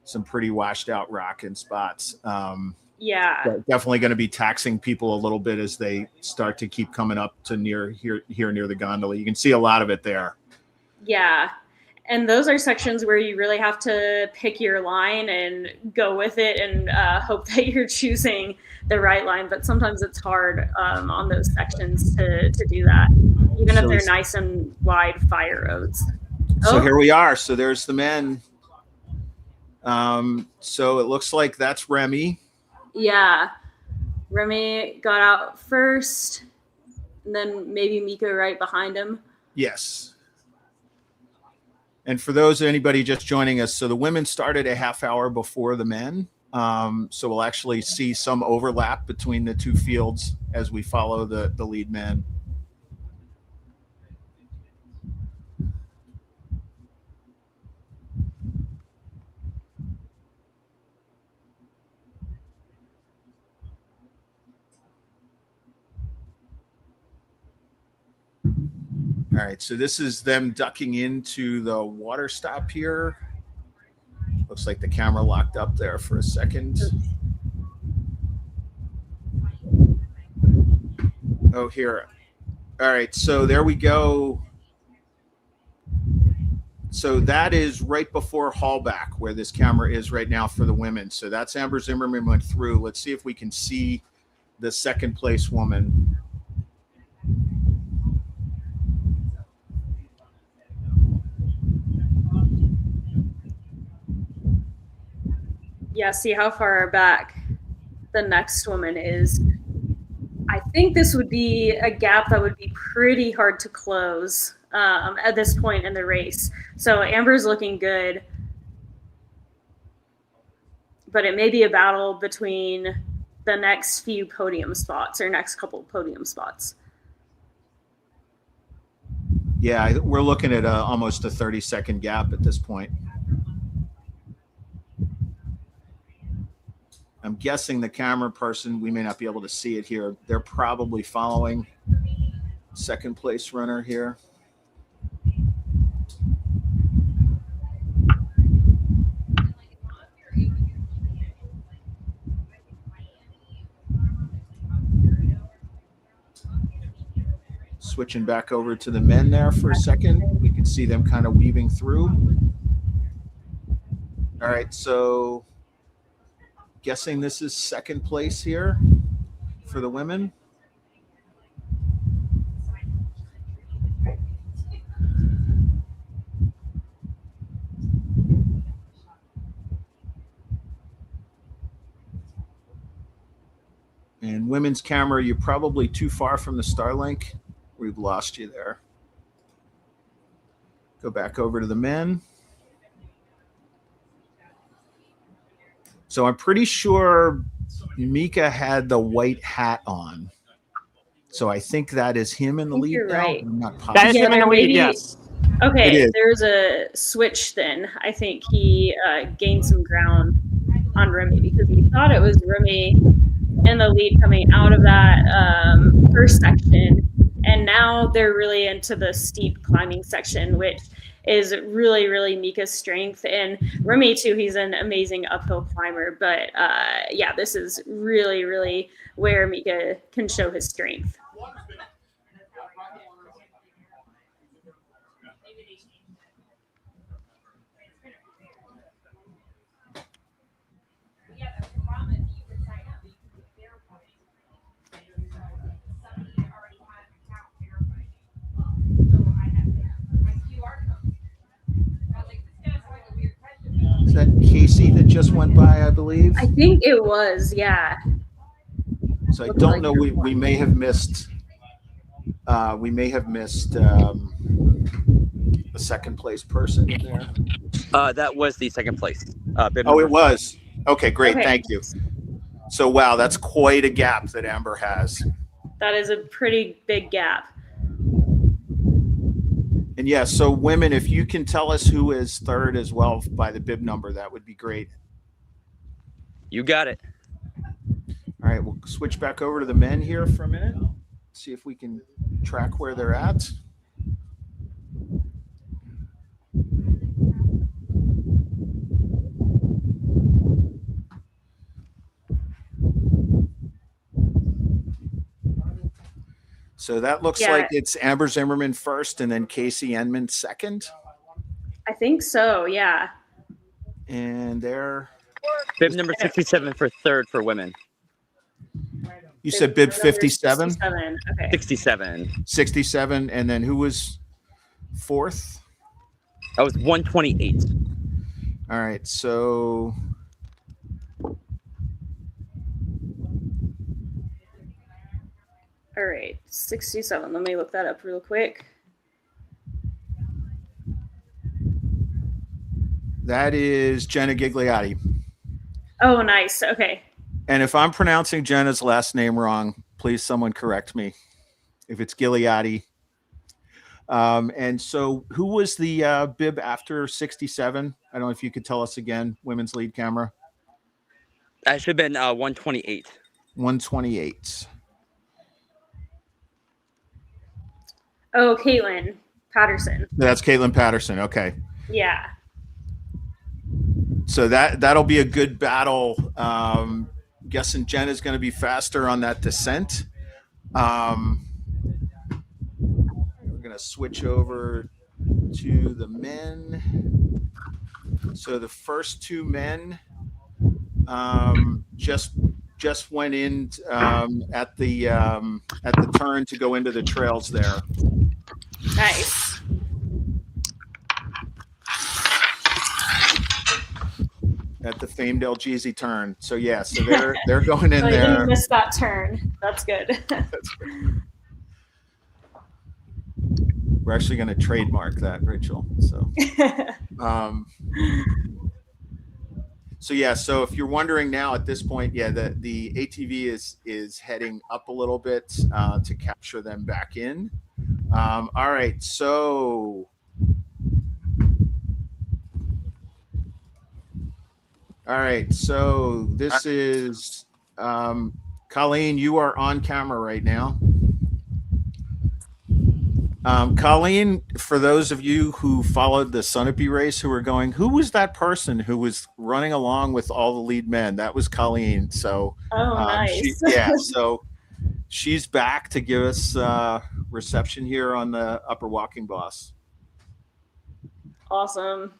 some pretty washed out rock in spots. Yeah. Definitely going to be taxing people a little bit as they start to keep coming up to near near the gondola. You can see a lot of it there. Yeah. And those are sections where you really have to pick your line and go with it and hope that you're choosing the right line. But sometimes it's hard on those sections to do that, even if they're nice and wide fire roads. So here we are. So there's the men. So it looks like that's Remy. Yeah. Remy got out first, and then maybe Mika right behind him. Yes. And for anybody just joining us, so the women started a half hour before the men. So we'll actually see some overlap between the two fields as we follow the lead men. All right, so this is them ducking into the water stop here. Looks like the camera locked up there for a second. Oh, here. All right, so there we go. So that is right before haulback where this camera is right now for the women. So that's Amber Zimmerman went through. Let's see if we can see the second place woman. Yeah, see how far back the next woman is. I think this would be a gap that would be pretty hard to close at this point in the race. So Amber's looking good, but it may be a battle between the next few podium spots or next couple podium spots. Yeah, we're looking at almost a 30-second gap at this point. I'm guessing the camera person, we may not be able to see it here. They're probably following second place runner here. Switching back over to the men there for a second. We can see them kind of weaving through. All right, so guessing this is second place here for the women. And women's camera, you're probably too far from the Starlink. We've lost you there. Go back over to the men. So I'm pretty sure Mika had the white hat on. So I think that is him in the lead you're now. right. I'm not That positive. is Yeah, him in the there lead, may be- yes. It Okay, is. there's a switch then. I think he gained some ground on Remy because we thought it was Remy in the lead coming out of that first section. And now they're really into the steep climbing section, which is really, really Mika's strength. And Remy, too, he's an amazing uphill climber. But yeah, this is really, really where Mika can show his strength. Is that Casey that just went by, I believe? I think it was, yeah. So I don't know. We may have missed. A second place person in there. That was the second place. Bib Oh, number it was. Okay, great. Okay. Thank you. So wow, that's quite a gap that Amber has. That is a pretty big gap. And yeah, so women, if you can tell us who is third as well by the bib number, that would be great. You got it. All right, we'll switch back over to the men here for a minute. See if we can track where they're at. So that looks like it's Amber Zimmerman first and then Casey Enman second. I think so, yeah. And there. Bib number 67 for third for women. You said bib 57? 67. Okay. 67. 67. And then who was fourth? That was 128. All right. So. All right. 67. Let me look that up real quick. That is Jenna Gigliotti. Oh, nice. Okay. And if I'm pronouncing Jenna's last name wrong, please someone correct me if it's Gigliotti. And so who was the bib after 67? I don't know if you could tell us again, women's lead camera. That should have been 128. 128. Oh, Caitlin Patterson. That's Caitlin Patterson. Okay. Yeah. So that'll be a good battle. Guessing Jenna's going to be faster on that descent. We're going to switch over to the men. So the first two men just went in at the turn to go into the trails there. Nice. At the famed LGZ turn. So yeah, so they're going in So you there. didn't miss that turn. That's good. We're actually going to trademark that, Rachel. So, so yeah. So if you're wondering now at this point, yeah, the ATV is heading up a little bit to capture them back in. All right. So. All right, so this is Colleen. You are on camera right now. Colleen, for those of you who followed the Sunapee race who were going, who was that person who was running along with all the lead men? That was Colleen. So, nice. so she's back to give us reception here on the Upper Walking Boss. Awesome.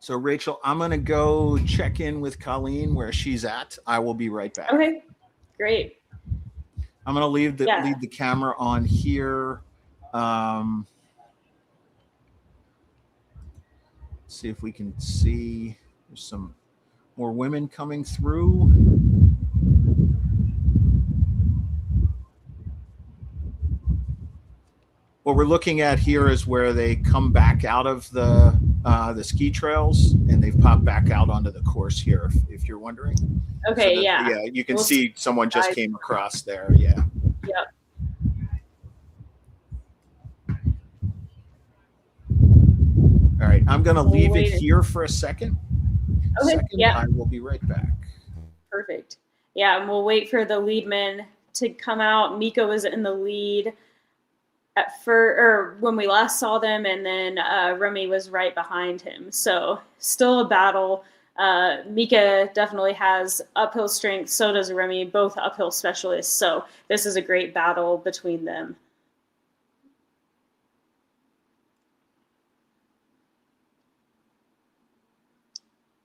So Rachel, I'm gonna go check in with Colleen where she's at. I will be right back. Okay, great. I'm gonna leave Yeah. the camera on here. See if we can see. There's some more women coming through. What we're looking at here is where they come back out of the ski trails and they've popped back out onto the course here. If you're wondering. Okay, So yeah. Yeah, you can We'll see someone just guys. came across there. Yeah. Yep. All right, I'm gonna We'll leave it wait. here for a second. Okay, yeah. I will be right back. Perfect. Yeah, and we'll wait for the leadman to come out. Mika was in the lead when we last saw them, and then Remy was right behind him. So still a battle. Mika definitely has uphill strength. So does Remy, both uphill specialists. So this is a great battle between them.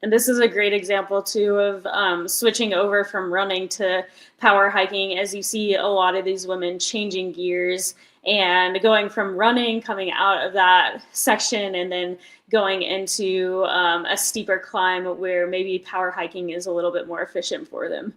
And this is a great example, too, of switching over from running to power hiking, as you see a lot of these women changing gears and going from running, coming out of that section, and then going into a steeper climb where maybe power hiking is a little bit more efficient for them.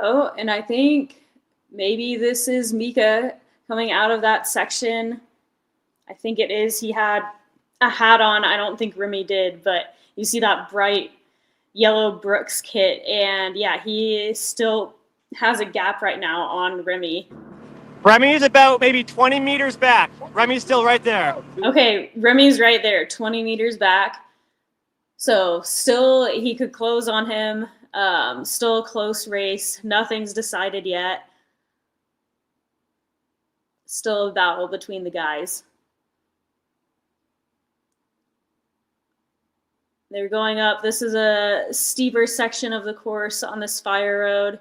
Oh, and I think maybe this is Mika coming out of that section. I think it is. He had a hat on. I don't think Remy did, but you see that bright yellow Brooks kit. And yeah, he still has a gap right now on Remy. Remy's about maybe 20 meters back. Remy's still right there. Okay, Remy's right there, 20 meters back. So still, he could close on him. Still a close race. Nothing's decided yet. Still a battle between the guys. They're going up. This is a steeper section of the course on this fire road.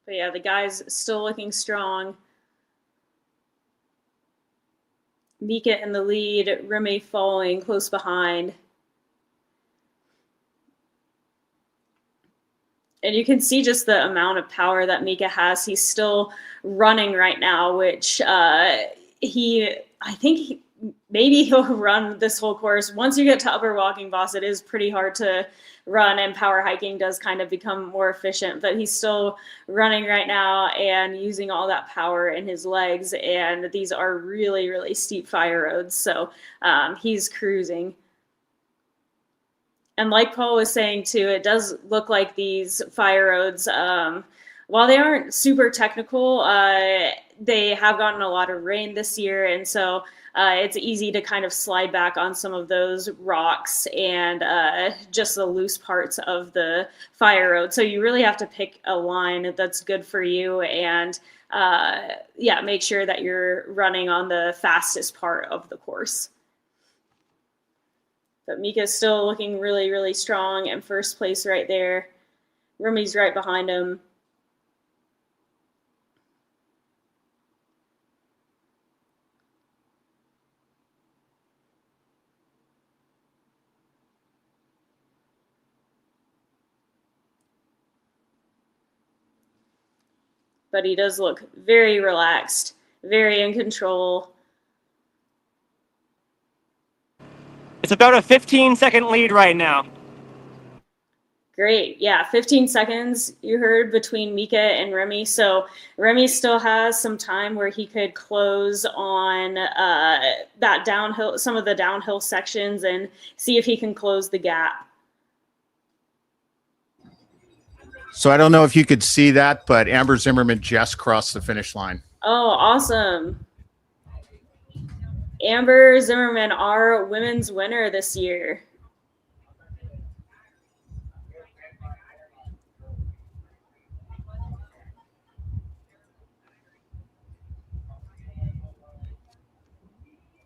But yeah, the guys still looking strong. Mika in the lead, Remy following close behind. And you can see just the amount of power that Mika has. He's still running right now, which maybe he'll run this whole course. Once you get to Upper Walking Boss, it is pretty hard to run, and power hiking does kind of become more efficient, but he's still running right now and using all that power in his legs. And these are really, really steep fire roads. So he's cruising. And like Paul was saying too, it does look like these fire roads while they aren't super technical, they have gotten a lot of rain this year, and so it's easy to kind of slide back on some of those rocks and just the loose parts of the fire road. So you really have to pick a line that's good for you, and yeah, make sure that you're running on the fastest part of the course. But Mika's still looking really, really strong in first place right there. Rumi's right behind him. But he does look very relaxed, very in control. It's about a 15-second lead right now. Great. Yeah, 15 seconds you heard between Mika and Remy. So Remy still has some time where he could close on that downhill, some of the downhill sections, and see if he can close the gap. So I don't know if you could see that, but Amber Zimmerman just crossed the finish line. Oh, awesome. Amber Zimmerman, our women's winner this year.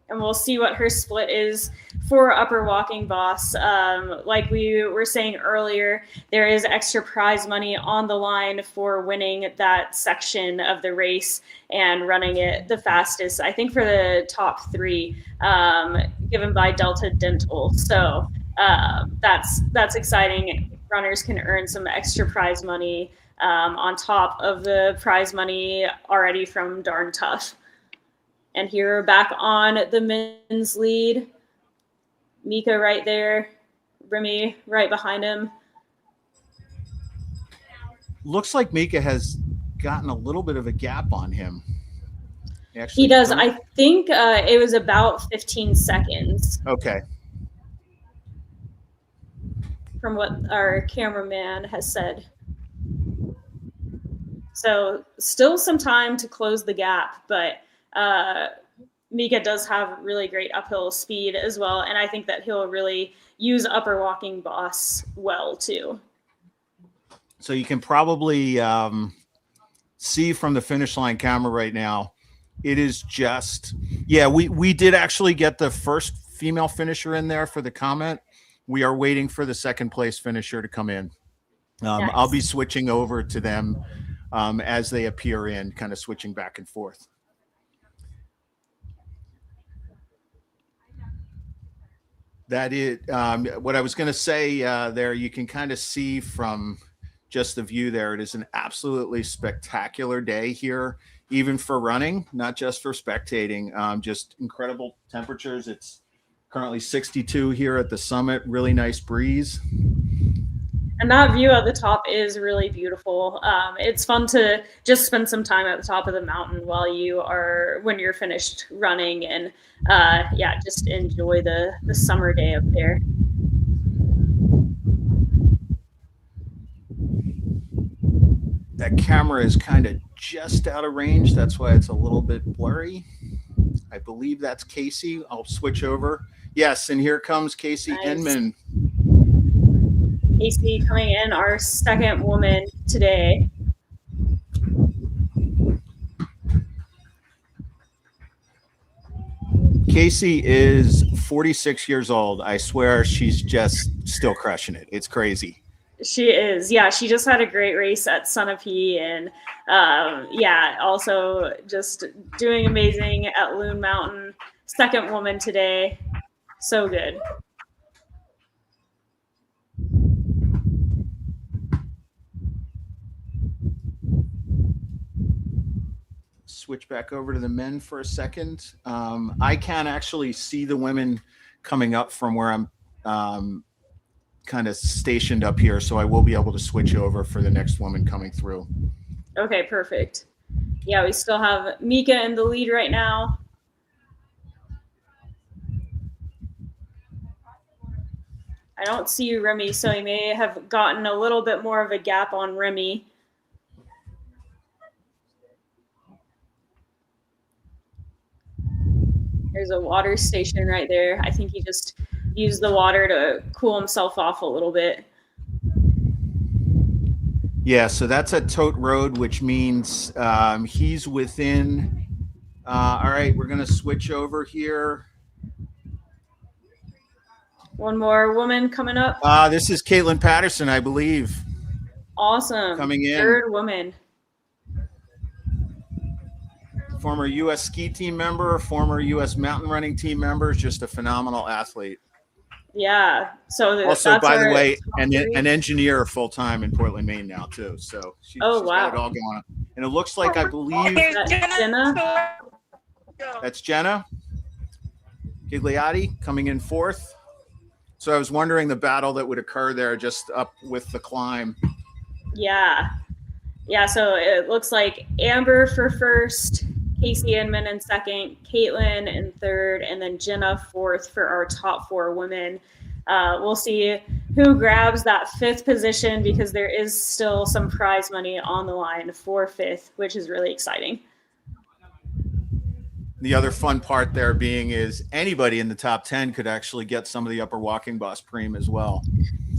And we'll see what her split is for Upper Walking Boss. Like we were saying earlier, there is extra prize money on the line for winning that section of the race and running it the fastest. I think for the top three, given by Delta Dental. So that's exciting. Runners can earn some extra prize money on top of the prize money already from Darn Tough. And here we're back on the men's lead. Mika right there. Remy right behind him. Looks like Mika has gotten a little bit of a gap on him. He does. I think it was about 15 seconds. Okay. From what our cameraman has said. So still some time to close the gap, but Mika does have really great uphill speed as well, and I think that he'll really use Upper Walking Boss well too. So you can probably see from the finish line camera right now, it is just, yeah, we did actually get the first female finisher in there for the comment. We are waiting for the second place finisher to come in. Nice. I'll be switching over to them as they appear in, kind of switching back and forth. That is what I was going to say there. You can kind of see from just the view there. It is an absolutely spectacular day here, even for running, not just for spectating. Just incredible temperatures. It's currently 62 here at the summit. Really nice breeze. And that view at the top is really beautiful. It's fun to just spend some time at the top of the mountain when you're finished running, and yeah, just enjoy the summer day up there. That camera is kind of just out of range. That's why it's a little bit blurry. I believe that's Casey. I'll switch over. Yes, and here comes Casey Nice. Inman. Casey coming in, our second woman today. Casey is 46 years old. I swear she's just still crushing it. It's crazy. She is. Yeah, she just had a great race at Sunapee, and yeah, also just doing amazing at Loon Mountain. Second woman today. So good. Switch back over to the men for a second. I can actually see the women coming up from where I'm kind of stationed up here, so I will be able to switch over for the next woman coming through. Okay, perfect. Yeah, we still have Mika in the lead right now. I don't see Remy, so he may have gotten a little bit more of a gap on Remy. There's a water station right there. I think he just used the water to cool himself off a little bit. Yeah, so that's at Tote Road, which means he's within. All right, we're going to switch over here. One more woman coming up. This is Caitlin Patterson, I believe. Awesome. Coming in. Third woman. Former U.S. ski team member, former U.S. mountain running team member, just a phenomenal athlete. Yeah. So Also, that's by the our way, top an three. engineer full time in Portland, Maine now too. So she's Oh, got wow. it all going on. And it looks like, I believe That's Jenna. that's Jenna Gigliotti coming in fourth. So I was wondering the battle that would occur there just up with the climb. Yeah. Yeah, so it looks like Amber for first, Casey Inman in second, Caitlin in third, and then Jenna fourth for our top four women. We'll see who grabs that fifth position because there is still some prize money on the line for fifth, which is really exciting. The other fun part there being is anybody in the top 10 could actually get some of the Upper Walking Boss Preem as well.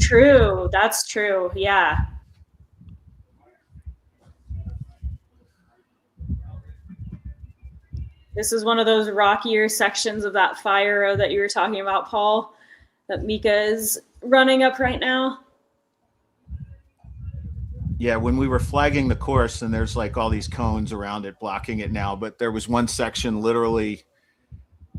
True. That's true. Yeah. This is one of those rockier sections of that fire road that you were talking about, Paul, that Mika is running up right now. Yeah, when we were flagging the course, and there's like all these cones around it blocking it now, but there was one section literally,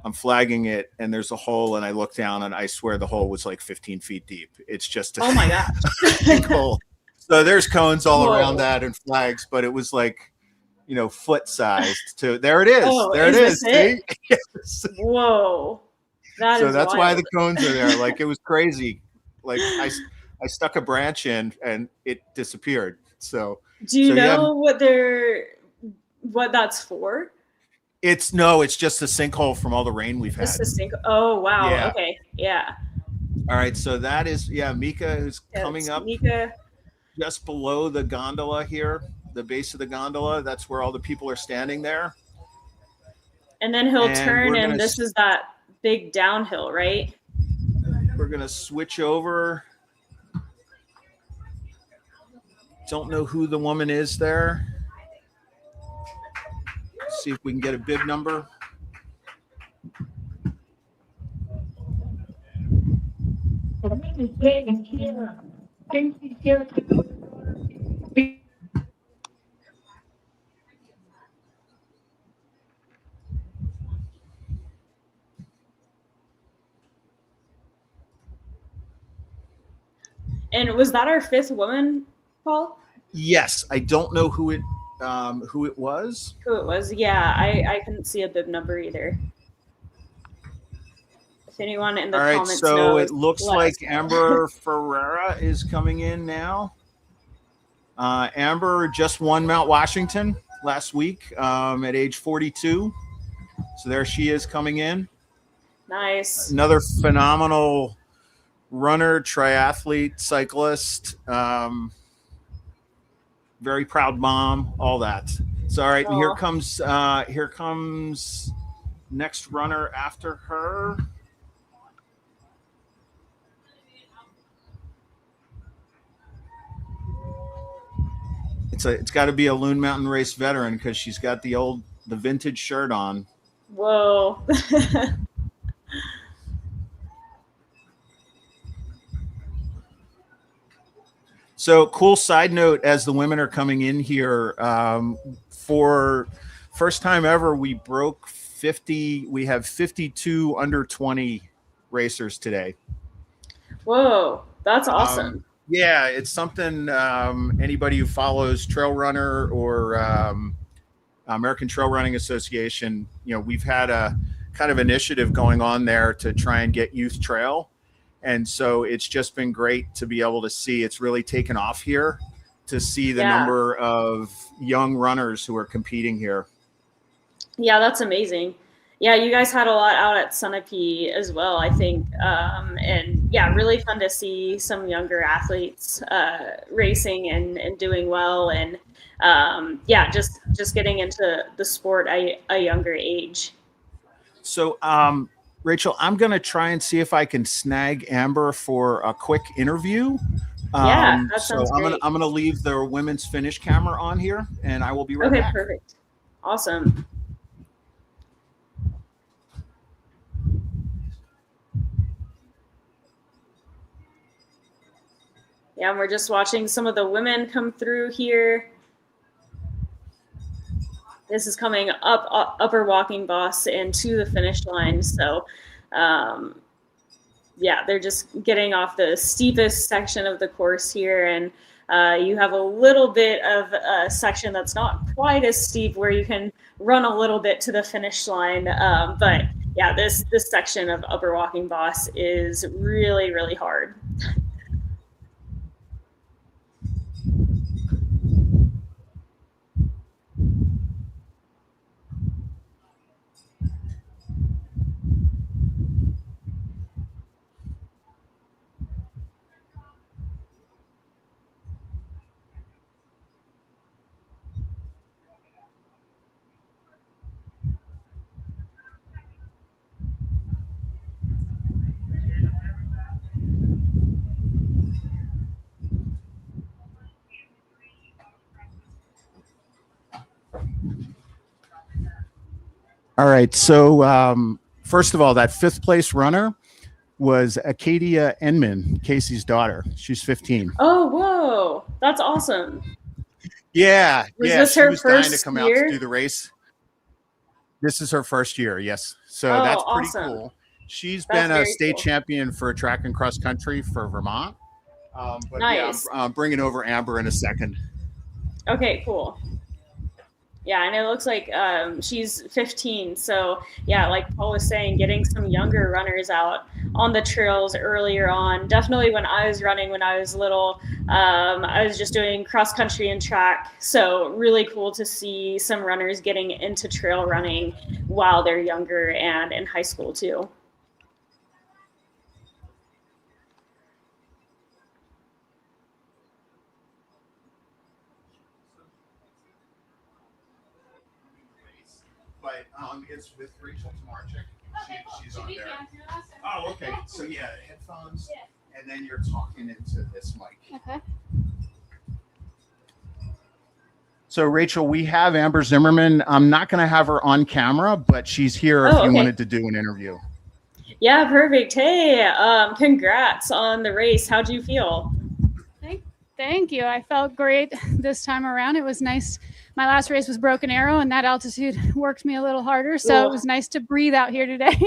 I'm flagging it and there's a hole, and I look down and I swear the hole was like 15 feet deep. It's just a Oh my gosh. big hole. So there's cones all Whoa. around that and flags, but it was like, you know, foot sized to there it is. Oh, there it is is. this it? See? Yes. Whoa. That So is that's why wild. the cones are there. Like, it was crazy. Like I stuck a branch in and it disappeared. So Do you so, yeah. know what that's for? it's just a sinkhole from all the rain we've had. Just a sink. Oh wow. Yeah. Okay. Yeah. All right, so that is Mika is coming It's up Mika. just below the gondola here, the base of the gondola. That's where all the people are standing there. And then he'll And turn, we're and gonna this is that big downhill, right? We're gonna switch over. Don't know who the woman is there. See if we can get a bib number. And was that our fifth woman, Paul? Yes, I don't know who it was. Who it was? Yeah, I couldn't see a bib number either. If anyone in the All right, comments so knows, it looks let like us know. Amber Ferreira is coming in now. Amber just won Mount Washington last week at age 42. So there she is coming in. Nice. Another phenomenal runner, triathlete, cyclist, very proud mom, all that. So all right, and here comes next runner after her. It's got to be a Loon Mountain Race veteran because she's got the vintage shirt on. Whoa. So cool side note, as the women are coming in here, for first time ever, we broke 50. We have 52 under 20 racers today. Whoa, that's awesome. Yeah, it's something anybody who follows Trail Runner or American Trail Running Association, we've had a kind of initiative going on there to try and get youth trail. And so it's just been great to be able to see it's really taken off here, to see the number of young runners who are competing here. Yeah, that's amazing. Yeah, you guys had a lot out at Sunapee as well, I think. And yeah, really fun to see some younger athletes racing and doing well. And yeah, just getting into the sport at a younger age. So, Rachel, I'm going to try and see if I can snag Amber for a quick interview. Yeah, that sounds I'm great. gonna leave the women's finish camera on here, and I will be right Okay, back. perfect. Awesome. Yeah, and we're just watching some of the women come through here. This is coming up upper walking boss and to the finish line. So, yeah, they're just getting off the steepest section of the course here, and you have a little bit of a section that's not quite as steep where you can run a little bit to the finish line. But yeah, this section of upper walking boss is really, really hard. All right. So, first of all, that 5th place runner was Acadia Enman, Casey's daughter. She's 15. Oh, whoa. That's awesome. Yeah. Was yeah. this She her was dying to first come year? out to do the race. This is her first year. Yes. So Oh, that's pretty awesome. cool. She's That's been a very state cool. champion for track and cross country for Vermont. But Nice. yeah, I'm bringing over Amber in a second. Okay, cool. Yeah, and it looks like she's 15. So yeah, like Paul was saying, getting some younger runners out on the trails earlier on. Definitely when I was running when I was little, I was just doing cross country and track. So really cool to see some runners getting into trail running while they're younger and in high school too. But it's with Rachel Tomarczyk. She's on there. Oh, okay. So yeah, headphones, and then you're talking into this mic. Okay. So Rachel, we have Amber Zimmerman. I'm not going to have her on camera, but she's here if you wanted to do an interview. Yeah, perfect. Hey, congrats on the race. How'd you feel? Thank you. I felt great this time around. It was nice. My last race was Broken Arrow, and that altitude worked me a little harder. So It was nice to breathe out here today.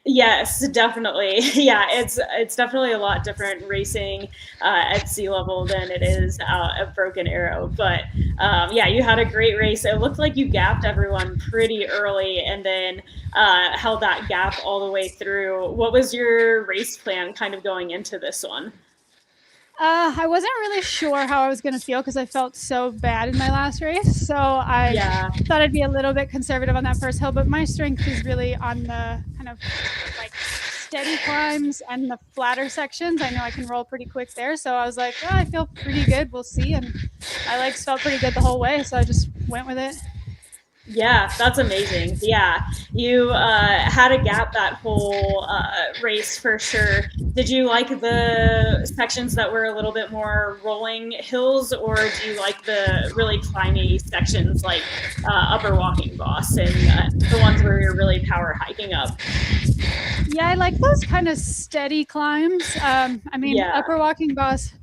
Yes, definitely. Yeah, it's definitely a lot different racing at sea level than it is at Broken Arrow. But yeah, you had a great race. It looked like you gapped everyone pretty early and then held that gap all the way through. What was your race plan kind of going into this one? I wasn't really sure how I was going to feel because I felt so bad in my last race. So I thought I'd be a little bit conservative on that first hill, but my strength is really on the kind of like steady climbs and the flatter sections. I know I can roll pretty quick there. So I was like, oh, I feel pretty good. We'll see. And my legs felt pretty good the whole way. So I just went with it. Yeah, that's amazing. Yeah, you had a gap that whole race for sure. Did you like the sections that were a little bit more rolling hills, or do you like the really climby sections like Upper Walking Boss and the ones where you're really power hiking up? Yeah, I like those kind of steady climbs. I mean, Upper Walking Boss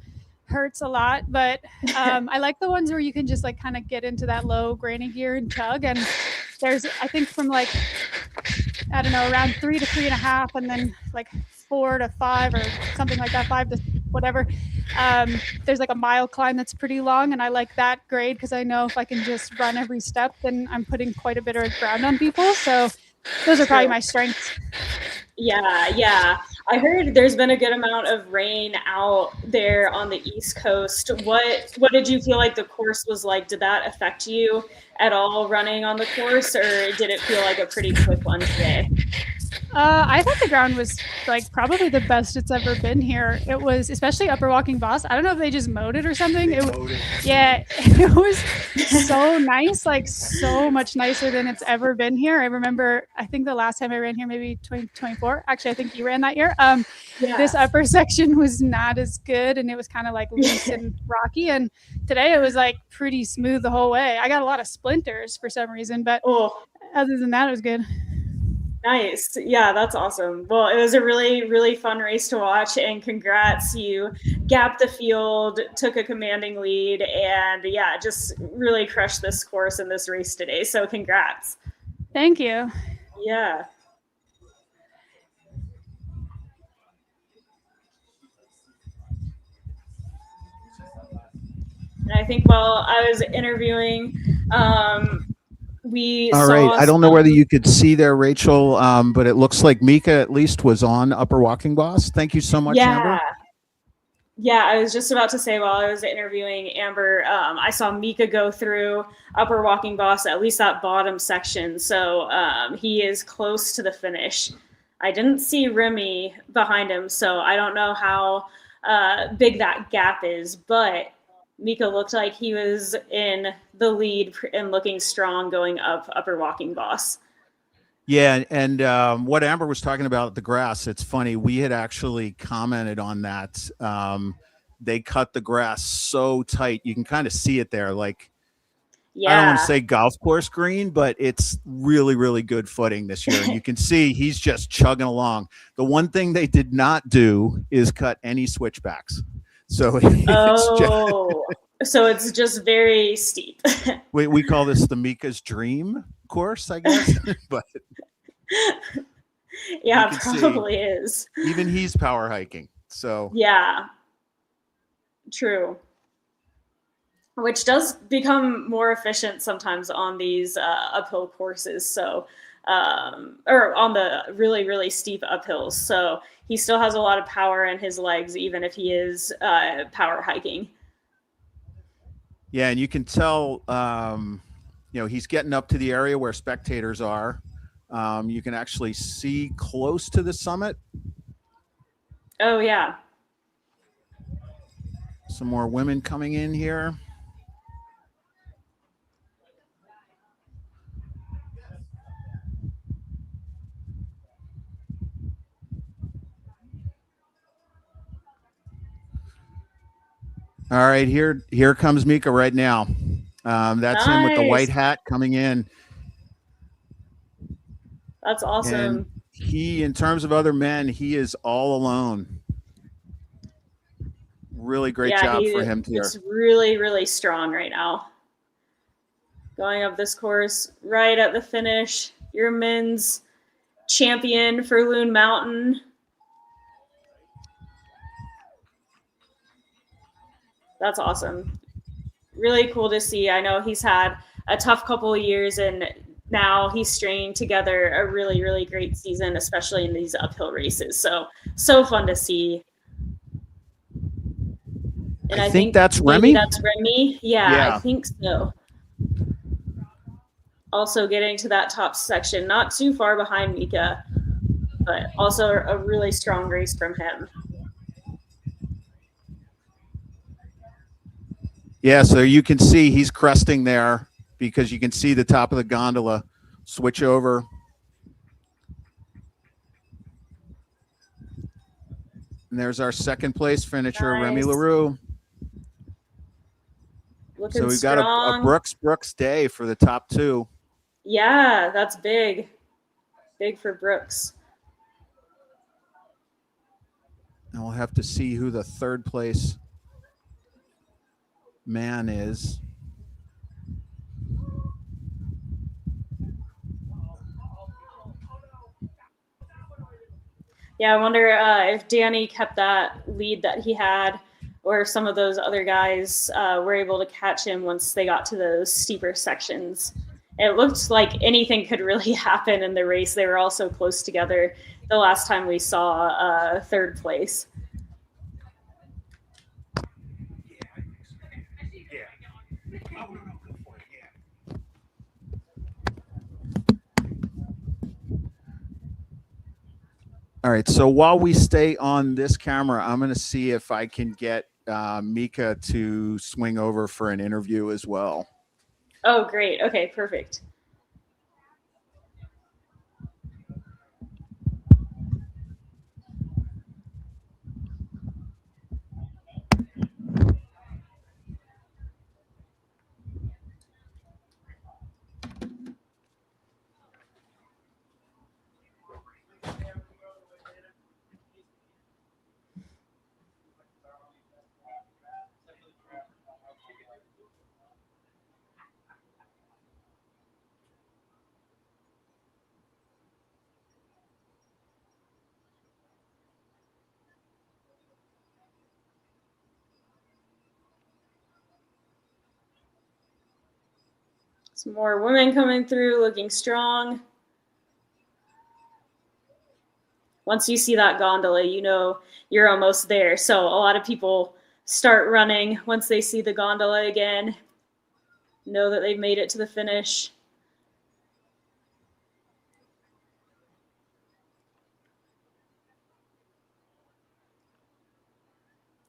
hurts a lot, but I like the ones where you can just like kind of get into that low granny gear and chug. And there's, I think from like, I don't know, around 3 to 3.5, and then like 4 to 5 or something like that, 5 to whatever. There's like a mile climb that's pretty long, and I like that grade because I know if I can just run every step, then I'm putting quite a bit of ground on people. So those are probably my strengths. Yeah. I heard there's been a good amount of rain out there on the East Coast. What did you feel like the course was like? Did that affect you at all running on the course, or did it feel like a pretty quick one today? I thought the ground was like probably the best it's ever been here. It was, especially Upper Walking Boss. I don't know if they just mowed it or something. Yeah, it was so nice, like so much nicer than it's ever been here. I remember, I think the last time I ran here, maybe 2024. Actually, I think you ran that year. This upper section was not as good, and it was kind of like loose and rocky. And today it was like pretty smooth the whole way. I got a lot of splinters for some reason, but other than that, it was good. Nice. Yeah, that's awesome. Well, it was a really, really fun race to watch, and congrats. You gapped the field, took a commanding lead, and yeah, just really crushed this course in this race today. So congrats. Thank you. Yeah. And I think while I was interviewing, All right. I don't know whether you could see there, Rachel, but it looks like Mika at least was on Upper Walking Boss. Thank you so much, Amber. Yeah, I was just about to say while I was interviewing Amber, I saw Mika go through Upper Walking Boss, at least that bottom section. So he is close to the finish. I didn't see Remy behind him, so I don't know how big that gap is, but Mika looked like he was in the lead and looking strong going up Upper Walking Boss. Yeah, and what Amber was talking about, the grass, it's funny. We had actually commented on that. They cut the grass so tight. You can kind of see it there. Like, I don't want to say golf course green, but it's really, really good footing this year. And you can see he's just chugging along. The one thing they did not do is cut any switchbacks. So so it's just very steep. we call this the Mika's Dream course, I guess. But yeah, it probably is. Even he's power hiking. So yeah, true. Which does become more efficient sometimes on these uphill courses. So or on the really, really steep uphills. So he still has a lot of power in his legs, even if he is power hiking. Yeah, and you can tell, he's getting up to the area where spectators are. You can actually see close to the summit. Oh, yeah. Some more women coming in here. All right, here comes Mika right now. That's him with the white hat coming in. That's awesome. And he, in terms of other men, he is all alone. Really great job for him here. It's really, really strong right now. Going up this course right at the finish. Your men's champion for Loon Mountain. That's awesome. Really cool to see. I know he's had a tough couple of years, and now he's stringing together a really, really great season, especially in these uphill races. So fun to see. And I think that's Remy. That's Remy. Yeah, I think so. Also getting to that top section, not too far behind Mika, but also a really strong race from him. Yeah, so you can see he's cresting there because you can see the top of the gondola switch over. And there's our second place finisher, nice. Remy LaRue. Looking so we've got a Brooks day for the top two. Yeah, that's big. Big for Brooks. And we'll have to see who the third place man is. Yeah, I wonder if Danny kept that lead that he had, or if some of those other guys were able to catch him once they got to those steeper sections. It looked like anything could really happen in the race. They were all so close together the last time we saw third place. All right. So while we stay on this camera, I'm going to see if I can get Mika to swing over for an interview as well. Oh, great. Okay, perfect. Some more women coming through, looking strong. Once you see that gondola, you know you're almost there. So a lot of people start running once they see the gondola again, know that they've made it to the finish.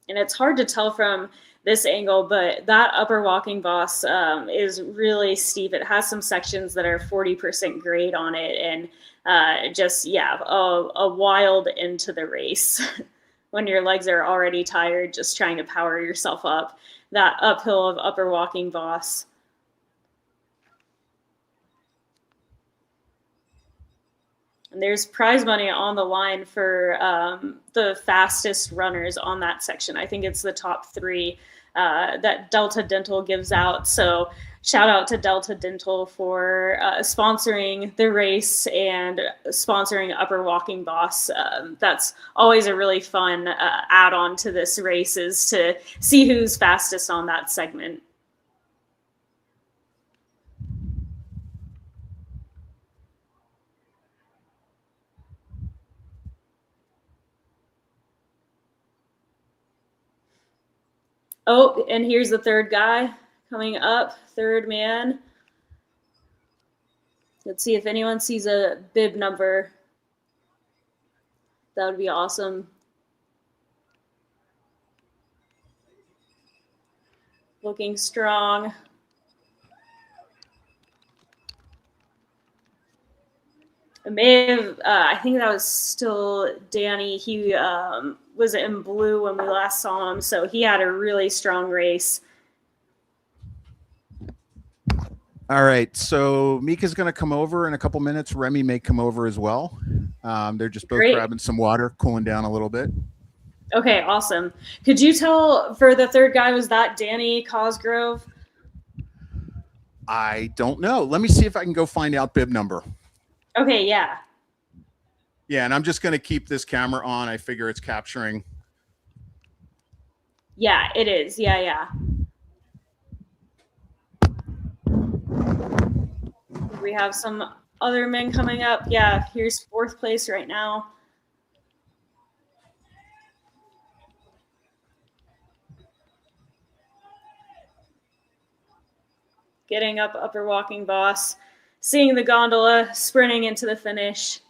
And it's hard to tell from this angle, but that upper walking boss is really steep. It has some sections that are 40% grade on it, and a wild into the race when your legs are already tired, just trying to power yourself up. That uphill of upper walking boss. And there's prize money on the line for the fastest runners on that section. I think it's the top 3 that Delta Dental gives out. So shout out to Delta Dental for sponsoring the race and sponsoring Upper Walking Boss. That's always a really fun add-on to this race, is to see who's fastest on that segment. Oh, and here's the third guy coming up, third man. Let's see if anyone sees a bib number. That would be awesome. Looking strong. It may have, I think that was still Danny. He was in blue when we last saw him, so he had a really strong race. All right, so Mika's going to come over in a couple minutes. Remy may come over as well. They're just both grabbing some water, cooling down a little bit. Okay, awesome. Could you tell for the third guy, was that Danny Cosgrove? I don't know. Let me see if I can go find out bib number. Okay, yeah. Yeah, and I'm just going to keep this camera on. I figure it's capturing. Yeah, it is. Yeah. We have some other men coming up. Yeah, here's fourth place right now. Getting up Upper Walking Boss, seeing the gondola, sprinting into the finish.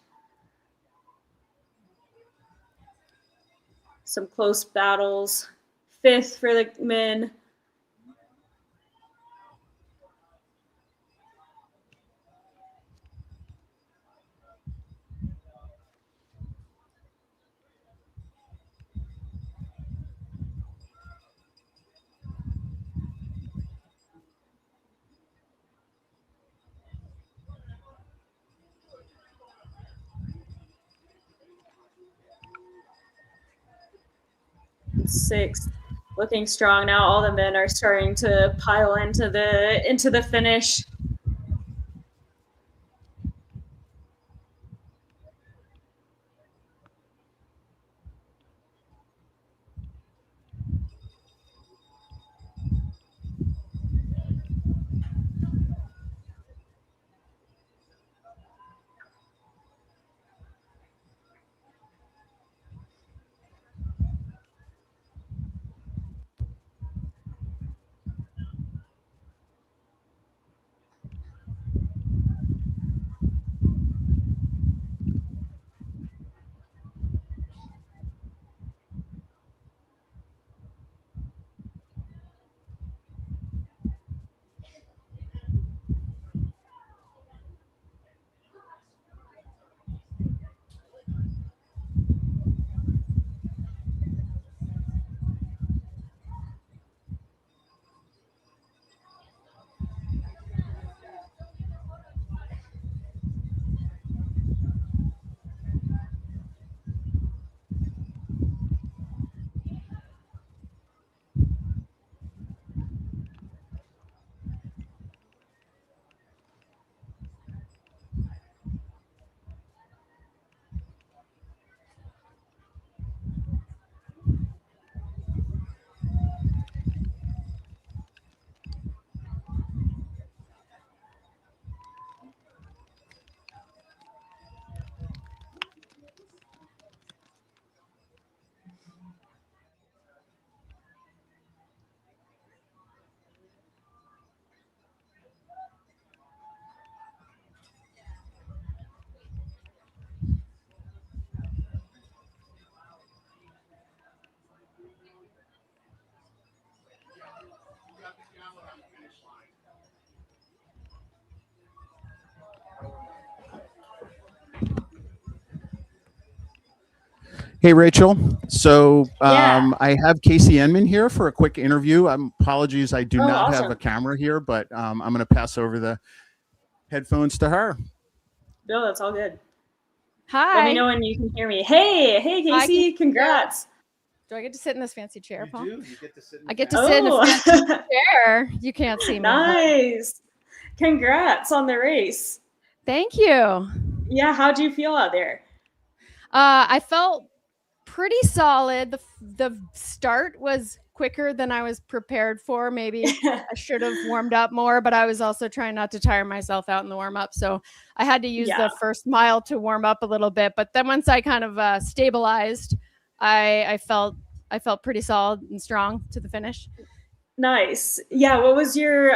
Some close battles. Fifth for the men. Sixth, looking strong now. All the men are starting to pile into the finish. Hey, Rachel. So Yeah. I have Casey Enman here for a quick interview. Apologies, I do Oh, not have awesome. a camera here, but I'm going to pass over the headphones to her. No, that's all good. Hi. Let me know when you can hear me. Hey, Hi, Casey, congrats. Do I get to sit in this fancy chair, Paul? You get to sit in I get to sit in a Oh, fancy chair. You can't see me. but- nice. Congrats on the race. Thank you. Yeah, how'd you feel out there? I felt pretty solid. The start was quicker than I was prepared for. Maybe I should have warmed up more, but I was also trying not to tire myself out in the warm up. So I had to use the first mile to warm up a little bit. But then once I kind of stabilized, I felt pretty solid and strong to the finish. Nice. Yeah, what was your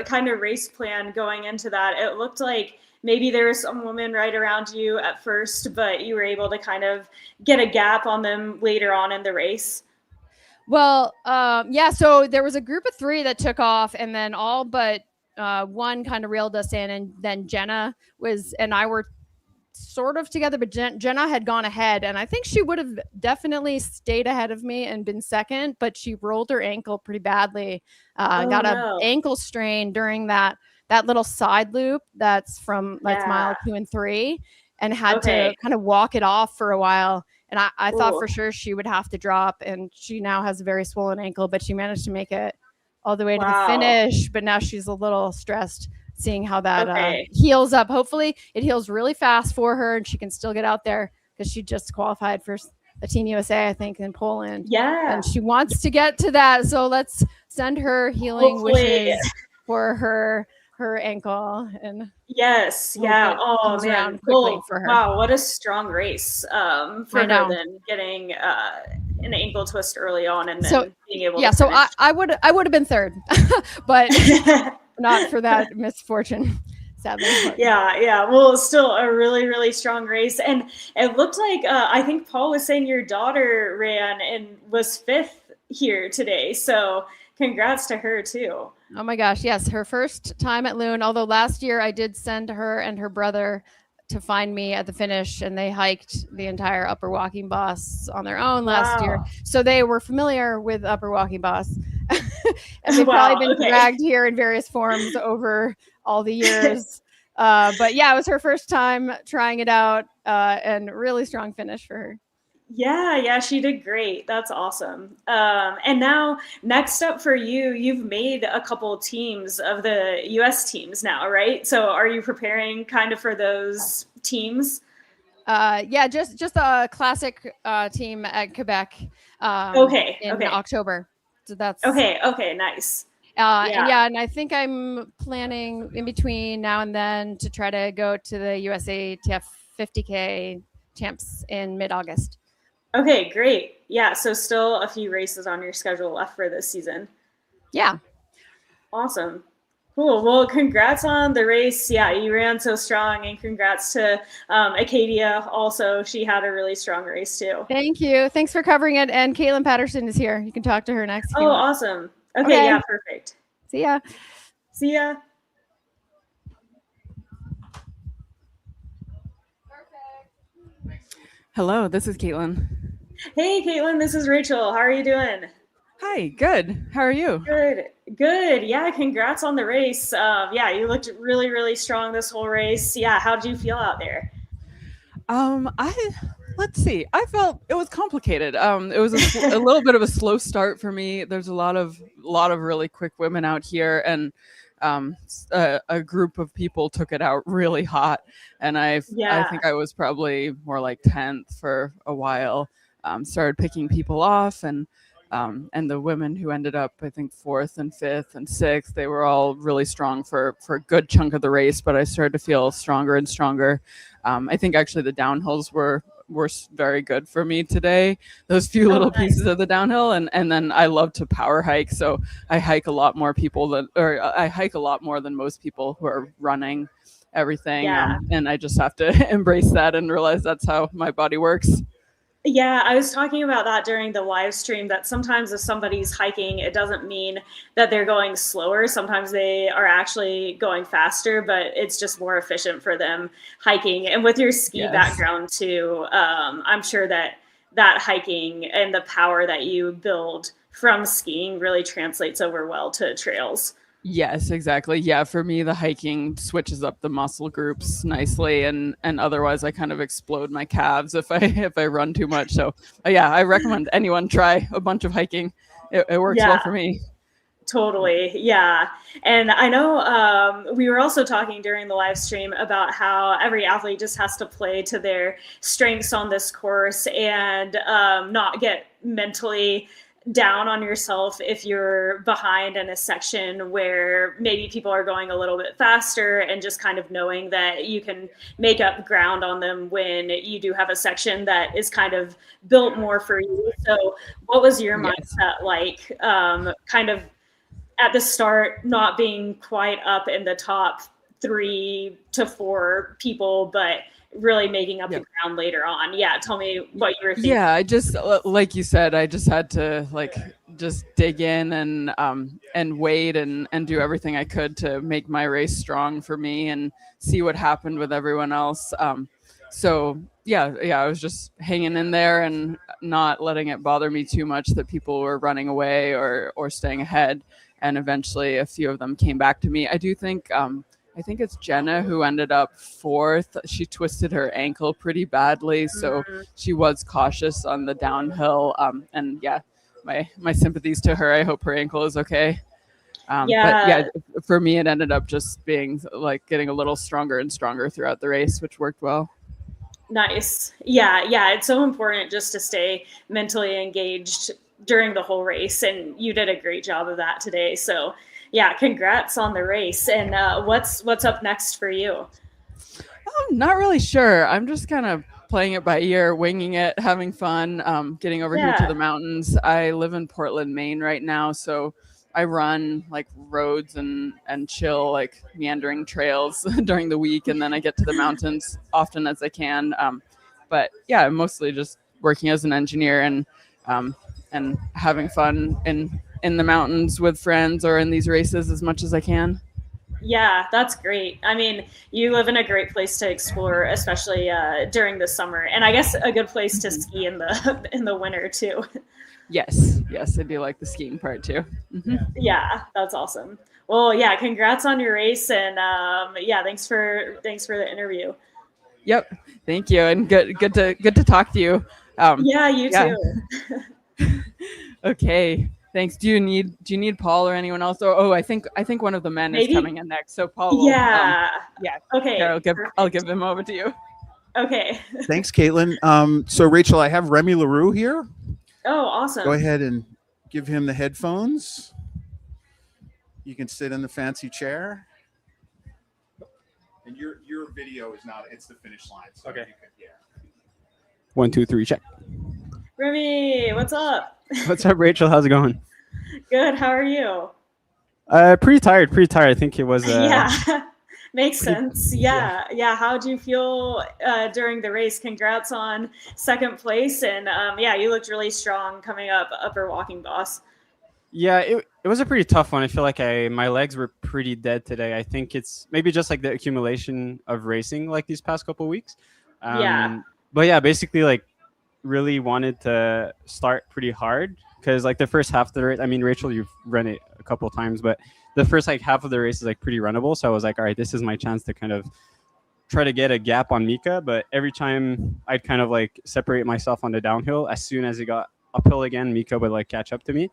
kind of race plan going into that? It looked like maybe there was some women right around you at first, but you were able to kind of get a gap on them later on in the race. Well, yeah, so there was a group of 3 that took off, and then all but one kind of reeled us in, and then Jenna and I were sort of together, but Jenna had gone ahead, and I think she would have definitely stayed ahead of me and been second, but she rolled her ankle pretty badly. Got an ankle strain during that little side loop that's mile 2 and 3, and had to kind of walk it off for a while. And I thought for sure she would have to drop, and she now has a very swollen ankle, but she managed to make it all the way to the finish. But now she's a little stressed seeing how that heals up. Hopefully it heals really fast for her and she can still get out there, because she just qualified for the Team USA, I think, in Poland. Yeah. And she wants to get to that. So let's send her healing wishes for her ankle. And yes. Yeah. Oh man. Cool. For her. Wow. What a strong race for her then, getting an ankle twist early on and then being able to so finish. I would have been third, but not for that misfortune, sadly. Yeah. Well, still a really, really strong race. And it looked like, I think Paul was saying your daughter ran and was 5th here today. So congrats to her too. Oh my gosh. Yes. Her first time at Loon. Although last year I did send her and her brother to find me at the finish, and they hiked the entire Upper Walking Boss on their own last year. So they were familiar with Upper Walking Boss. And they've probably been dragged here in various forms over all the years. But yeah, it was her first time trying it out, and really strong finish for her. Yeah, she did great. That's awesome. And now next up for you, you've made a couple teams of the US teams now, right? So are you preparing kind of for those teams? Yeah, just a classic team at Quebec in October. So that's okay, nice. And I think I'm planning in between now and then to try to go to the USATF 50K champs in mid-August. Okay, great. Yeah, so still a few races on your schedule left for this season. Yeah. Awesome. Cool. Well, congrats on the race. Yeah, you ran so strong, and congrats to Acadia. Also, she had a really strong race too. Thank you. Thanks for covering it. And Caitlin Patterson is here. You can talk to her next. Oh, awesome. Okay, yeah, perfect. See ya. See ya. Hello, this is Caitlin. Hey, Caitlin, this is Rachel. How are you doing? Hi, good. How are you? Good. Yeah, congrats on the race. Yeah, you looked really, really strong this whole race. Yeah, how did you feel out there? Let's see. I felt it was complicated. It was a little bit of a slow start for me. There's a lot of really quick women out here, and a group of people took it out really hot, and I think I was probably more like 10th for a while. Started picking people off, and the women who ended up, I think, 4th and 5th and 6th, they were all really strong for a good chunk of the race, but I started to feel stronger and stronger. I think actually the downhills were very good for me today, those few little pieces of the downhill, and then I love to power hike, so I hike a lot more than most people who are running everything. And I just have to embrace that and realize that's how my body works. Yeah, I was talking about that during the live stream, that sometimes if somebody's hiking, it doesn't mean that they're going slower. Sometimes they are actually going faster, but it's just more efficient for them hiking. And with your ski background too, I'm sure that that hiking and the power that you build from skiing really translates over well to trails. Yes, exactly. Yeah, for me, the hiking switches up the muscle groups nicely, and otherwise, I kind of explode my calves if I run too much. So, yeah, I recommend anyone try a bunch of hiking. It works well for me. Totally. Yeah. And I know we were also talking during the live stream about how every athlete just has to play to their strengths on this course and not get mentally down on yourself if you're behind in a section where maybe people are going a little bit faster, and just kind of knowing that you can make up ground on them when you do have a section that is kind of built more for you. So what was your mindset like, kind of at the start, not being quite up in the top 3 to 4 people, but really making up the ground later on? Yeah, tell me what you were thinking. Yeah, I just, like you said, I just had to just dig in and wait and do everything I could to make my race strong for me and see what happened with everyone else. So yeah, I was just hanging in there and not letting it bother me too much that people were running away or staying ahead. And eventually a few of them came back to me. I do think, I think it's Jenna who ended up 4th. She twisted her ankle pretty badly, so she was cautious on the downhill. And yeah, my sympathies to her. I hope her ankle is okay. But yeah, for me, it ended up just being like getting a little stronger and stronger throughout the race, which worked well. Nice. Yeah. It's so important just to stay mentally engaged during the whole race, and you did a great job of that today. So yeah, congrats on the race. And what's up next for you? I'm not really sure. I'm just kind of playing it by ear, winging it, having fun, getting over here to the mountains. I live in Portland, Maine right now, so I run like roads and chill, like meandering trails during the week, and then I get to the mountains often as I can. But yeah, I'm mostly just working as an engineer and having fun in the mountains with friends or in these races as much as I can. Yeah, that's great. I mean, you live in a great place to explore, especially during the summer, and I guess a good place to ski in the winter too. Yes, I do like the skiing part too. Yeah, that's awesome. Well, yeah, congrats on your race, and yeah, thanks for the interview. Yep, thank you, and good to talk to you. Yeah, you too. Okay, thanks. Do you need Paul or anyone else? I think one of the men is coming in next. So Paul will, yeah. Okay. Here, I'll give him over to you. Okay. Thanks, Caitlin. So Rachel, I have Remy LaRue here. Oh, awesome. Go ahead and give him the headphones. You can sit in the fancy chair. And your video is not, it's the finish line. So okay. 1, 2, 3, check. Remy, what's up? What's up, Rachel? How's it going? Good. How are you? Pretty tired. I think it was. Yeah, makes sense. Yeah. How'd you feel during the race? Congrats on second place, and yeah, you looked really strong coming up Upper Walking Boss. Yeah, it was a pretty tough one. I feel like my legs were pretty dead today. I think it's maybe just like the accumulation of racing like these past couple of weeks. But yeah, basically like really wanted to start pretty hard because like the first half of the race, I mean, Rachel, you've run it a couple of times, but the first like half of the race is like pretty runnable. So I was like, all right, this is my chance to kind of try to get a gap on Mika. But every time I'd kind of like separate myself on the downhill, as soon as it got uphill again, Mika would like catch up to me.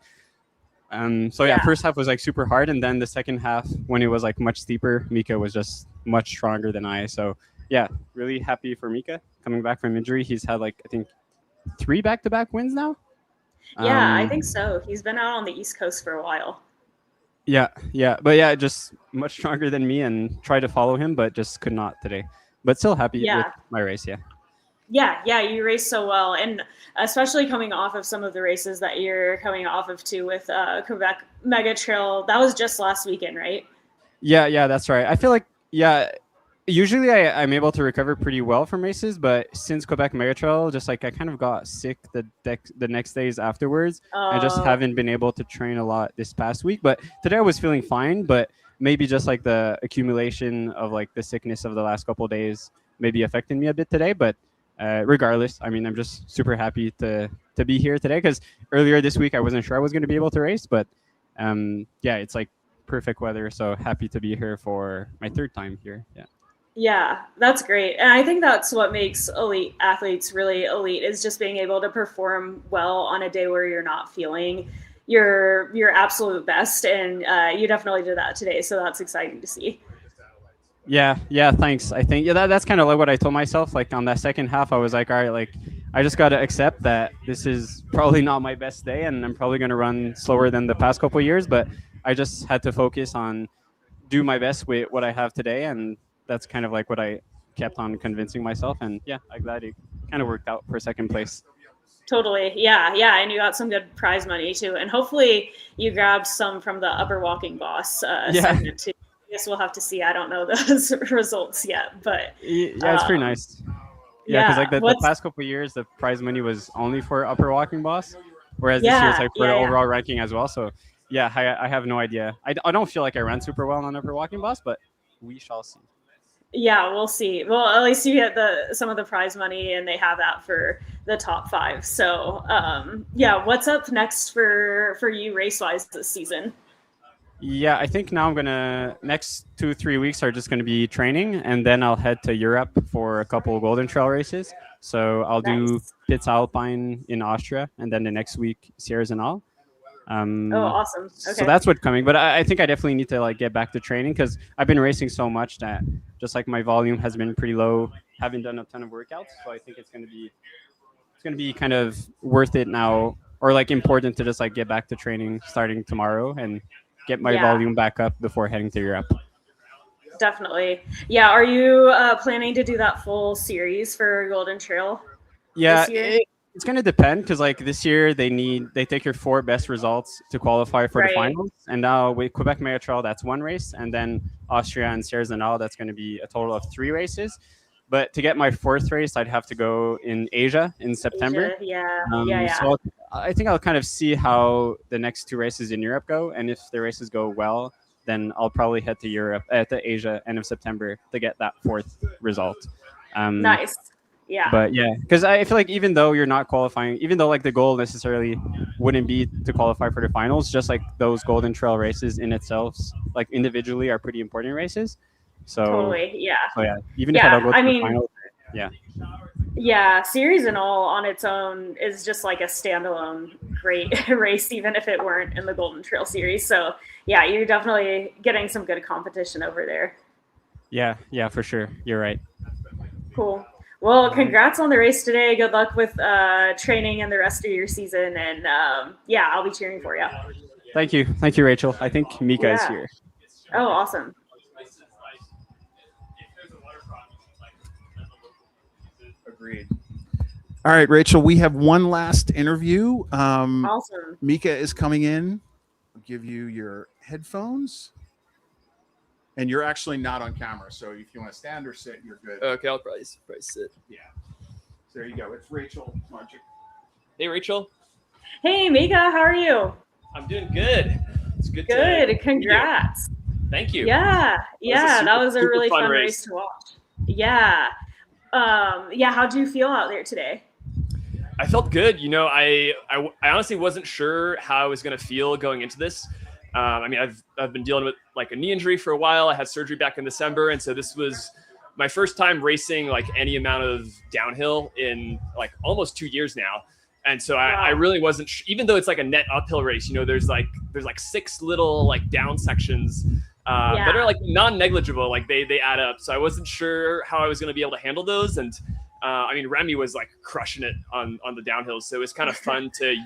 So yeah, first half was like super hard. And then the second half, when it was like much steeper, Mika was just much stronger than I. So yeah, really happy for Mika coming back from injury. He's had like, I think 3 back-to-back wins now. Yeah, I think so. He's been out on the East Coast for a while. Yeah. But yeah, just much stronger than me and tried to follow him, but just could not today. But still happy with my race, Yeah, you raced so well. And especially coming off of some of the races that you're coming off of too with Quebec Mega Trail. That was just last weekend, right? Yeah, that's right. I feel like, usually I'm able to recover pretty well from races, but since Quebec Mega Trail, just like I kind of got sick the next days afterwards. I just haven't been able to train a lot this past week. But today I was feeling fine, but maybe just like the accumulation of like the sickness of the last couple of days maybe affected me a bit today. But regardless, I mean, I'm just super happy to be here today because earlier this week I wasn't sure I was going to be able to race, but yeah, it's like perfect weather. So happy to be here for my third time here. Yeah. Yeah, that's great. And I think that's what makes elite athletes really elite is just being able to perform well on a day where you're not feeling your absolute best. And you definitely did that today. So that's exciting to see. Yeah, thanks. I think that's kind of like what I told myself. Like on that second half, I was like, all right, like I just got to accept that this is probably not my best day, and I'm probably going to run slower than the past couple of years. But I just had to focus on do my best with what I have today, and that's kind of like what I kept on convincing myself. And yeah, I'm glad it kind of worked out for second place. Totally. Yeah. And you got some good prize money too. And hopefully you grabbed some from the Upper Walking Boss segment too. I guess we'll have to see. I don't know those results yet, but yeah, it's pretty nice. Yeah, because like the past couple of years, the prize money was only for Upper Walking Boss, whereas this year it's like for the overall ranking as well. So yeah, I have no idea. I don't feel like I ran super well on Upper Walking Boss, but we shall see. Yeah, we'll see. Well, at least you get some of the prize money, and they have that for the top 5. So yeah, what's up next for you race wise this season? Yeah, I think now next 2-3 weeks are just gonna be training, and then I'll head to Europe for a couple of Golden Trail races. So I'll do Pitts Alpine in Austria, and then the next week Sierras and all. Oh, awesome. Okay. So that's what's coming. But I think I definitely need to like get back to training because I've been racing so much that just like my volume has been pretty low. Haven't done a ton of workouts, so I think it's gonna be kind of worth it now, or like important to just like get back to training starting tomorrow and get my volume back up before heading to Europe. Definitely. Yeah. Are you planning to do that full series for Golden Trail? Yeah, it's going to depend because like this year they take your 4 best results to qualify for the finals. And now with Quebec Mega Trail, that's 1 race. And then Austria and Sierras and all, that's going to be a total of 3 races. But to get my 4th race, I'd have to go in Asia in September. So I think I'll kind of see how the next 2 races in Europe go. And if the races go well, then I'll probably head to Europe, to Asia, end of September to get that 4th result. Nice. Yeah. But yeah, because I feel like even though you're not qualifying, even though like the goal necessarily wouldn't be to qualify for the finals, just like those Golden Trail races in itself, like individually are pretty important races. So totally, yeah. So yeah, even if I don't go to the finals, yeah, series and all on its own is just like a standalone great race, even if it weren't in the Golden Trail series. So yeah, you're definitely getting some good competition over there. Yeah, for sure. You're right. Cool. Well, congrats on the race today. Good luck with training and the rest of your season. And yeah, I'll be cheering for you. Thank you, Rachel. I think Mika is here. Oh, awesome. Agreed. All right, Rachel, we have one last interview. Awesome. Mika is coming in. I'll give you your headphones. And you're actually not on camera, so if you want to stand or sit, you're good. Okay, I'll probably sit. Yeah. So there you go. It's Rachel Marchik. Hey, Rachel. Hey, Mika. How are you? I'm doing good. It's good. Good. Congrats. Thank you. Yeah. That was a really fun race race to watch. Yeah. How'd you feel out there today? I felt good. You know, I honestly wasn't sure how I was going to feel going into this. I mean, I've been dealing with like a knee injury for a while. I had surgery back in December, and so this was my first time racing like any amount of downhill in like almost 2 years now. And so I really wasn't even though it's like a net uphill race, you know, there's like 6 little like down sections that are like non-negligible, like they add up. So I wasn't sure how I was going to be able to handle those. And I mean, Remy was like crushing it on the downhills. So it was kind of fun to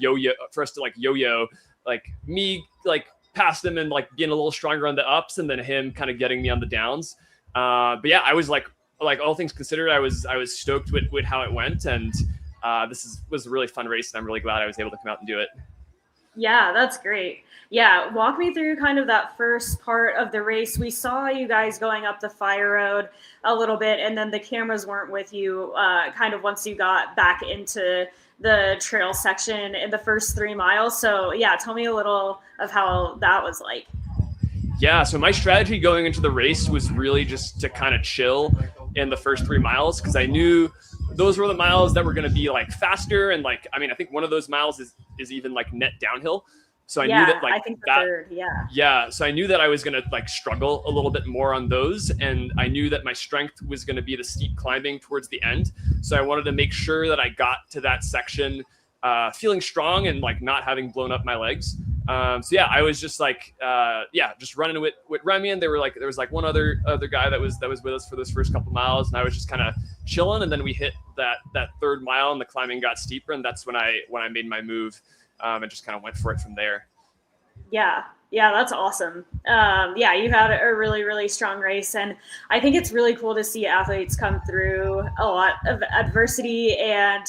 for us to like yo-yo, like me like past him and like being a little stronger on the ups, and then him kind of getting me on the downs. But yeah, I was like all things considered, I was stoked with how it went, and was a really fun race, and I'm really glad I was able to come out and do it. Yeah, that's great. Yeah, walk me through kind of that first part of the race. We saw you guys going up the fire road a little bit, and then the cameras weren't with you kind of once you got back into the trail section in the first 3 miles. So yeah, tell me a little of how that was like. Yeah, so my strategy going into the race was really just to kind of chill in the first 3 miles, because I knew those were the miles that were going to be like faster. And like, I mean, I think one of those miles is even like net downhill. So I knew that like I think the that, third, yeah. So I knew that I was going to like struggle a little bit more on those. And I knew that my strength was going to be the steep climbing towards the end. So I wanted to make sure that I got to that section feeling strong and like not having blown up my legs. So yeah, I was just like, just running with Remy, and there was like one other guy that was with us for those first couple miles, and I was just kind of chilling. And then we hit that third mile, and the climbing got steeper, and that's when I made my move, and just kind of went for it from there. Yeah, that's awesome. You had a really, really strong race, and I think it's really cool to see athletes come through a lot of adversity and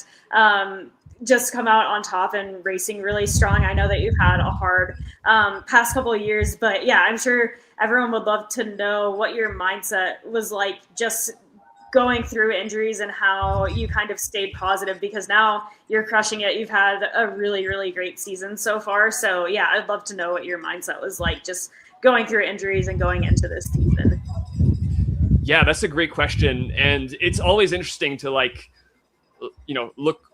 just come out on top and racing really strong. I know that you've had a hard past couple of years, but yeah, I'm sure everyone would love to know what your mindset was like just going through injuries and how you kind of stayed positive, because now you're crushing it. You've had a really, really great season so far. So yeah, I'd love to know what your mindset was like just going through injuries and going into this season. Yeah, that's a great question. And it's always interesting to like,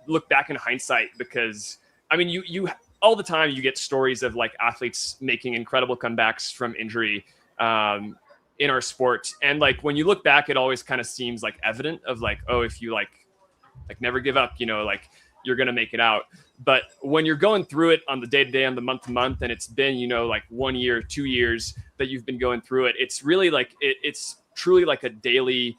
look back in hindsight, because I mean, you all the time you get stories of like athletes making incredible comebacks from injury in our sport. And like, when you look back, it always kind of seems like evident of like, oh, if you like never give up, like you're going to make it out. But when you're going through it on the day to day, on the month to month, and it's been, like 1 year, 2 years that you've been going through it, it's really like, it's truly like a daily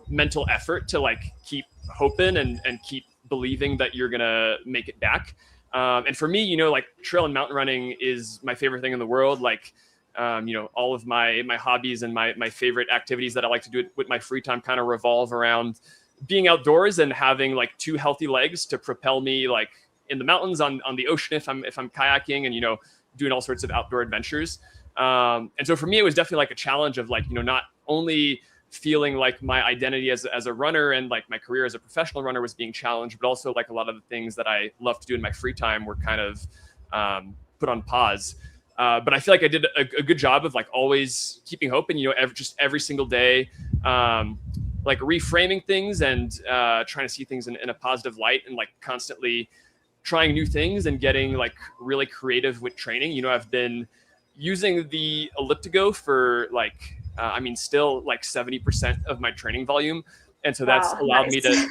mental effort to like keep hoping and keep believing that you're going to make it back. And for me, like trail and mountain running is my favorite thing in the world. Like, all of my hobbies and my favorite activities that I like to do with my free time kind of revolve around being outdoors and having like 2 healthy legs to propel me like in the mountains, on the ocean if I'm kayaking, and doing all sorts of outdoor adventures. And so for me, it was definitely like a challenge of like, not only feeling like my identity as a runner and like my career as a professional runner was being challenged, but also like a lot of the things that I love to do in my free time were kind of put on pause. But I feel like I did a good job of like always keeping hope, and every single day, like reframing things and trying to see things in a positive light, and like constantly trying new things and getting like really creative with training. I've been using the elliptigo for like still like 70% of my training volume. And so that's allowed me to,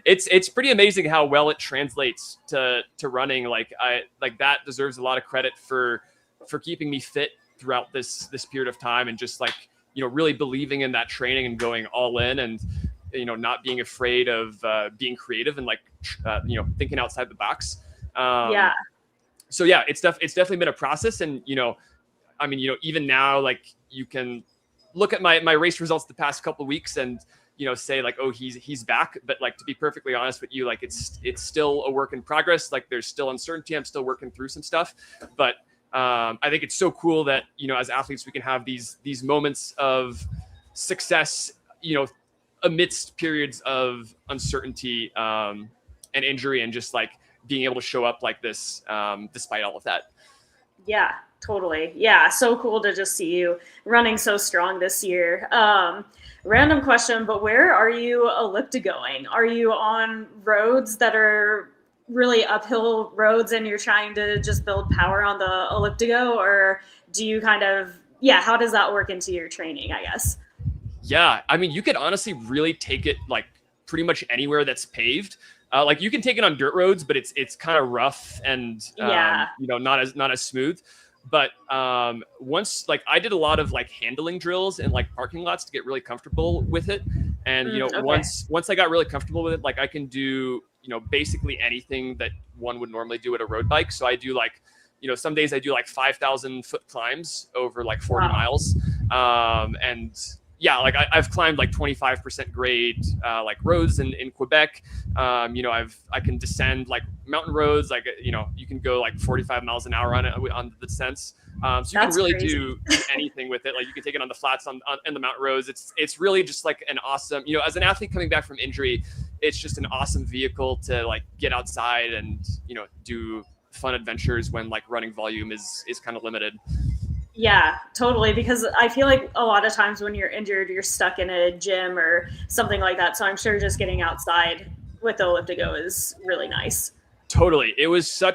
it's pretty amazing how well it translates to running. Like that deserves a lot of credit for keeping me fit throughout this period of time, and just like, really believing in that training and going all in, and, not being afraid of being creative and like, thinking outside the box. So yeah, it's definitely been a process. And, even now, like you can look at my race results the past couple of weeks and, say like, oh, he's back. But like, to be perfectly honest with you, like it's still a work in progress. Like there's still uncertainty. I'm still working through some stuff, but I think it's so cool that, as athletes, we can have these moments of success, amidst periods of uncertainty and injury, and just like being able to show up like this despite all of that. Yeah, totally. Yeah, so cool to just see you running so strong this year. Random question, but where are you elliptigoing? Are you on roads that are really uphill roads and you're trying to just build power on the elliptigo, or do you kind of, how does that work into your training, I guess? Yeah, you could honestly really take it like pretty much anywhere that's paved. Like you can take it on dirt roads, but it's kind of rough and not as smooth. But once, like, I did a lot of like handling drills in like parking lots to get really comfortable with it. And once I got really comfortable with it, like I can do basically anything that one would normally do at a road bike. So I do like, some days I do like 5,000 foot climbs over like 40 miles. And yeah, like I've climbed like 25% grade like roads in Quebec. I can descend like mountain roads, like you can go like 45 miles an hour on the descents. So you can really do anything with it. Like you can take it on the flats, on the mountain roads. It's really just like an awesome, as an athlete coming back from injury, it's just an awesome vehicle to like get outside and do fun adventures when like running volume is kind of limited. Yeah, totally. Because I feel like a lot of times when you're injured, you're stuck in a gym or something like that. So I'm sure just getting outside with the elliptigo is really nice. Totally. It was so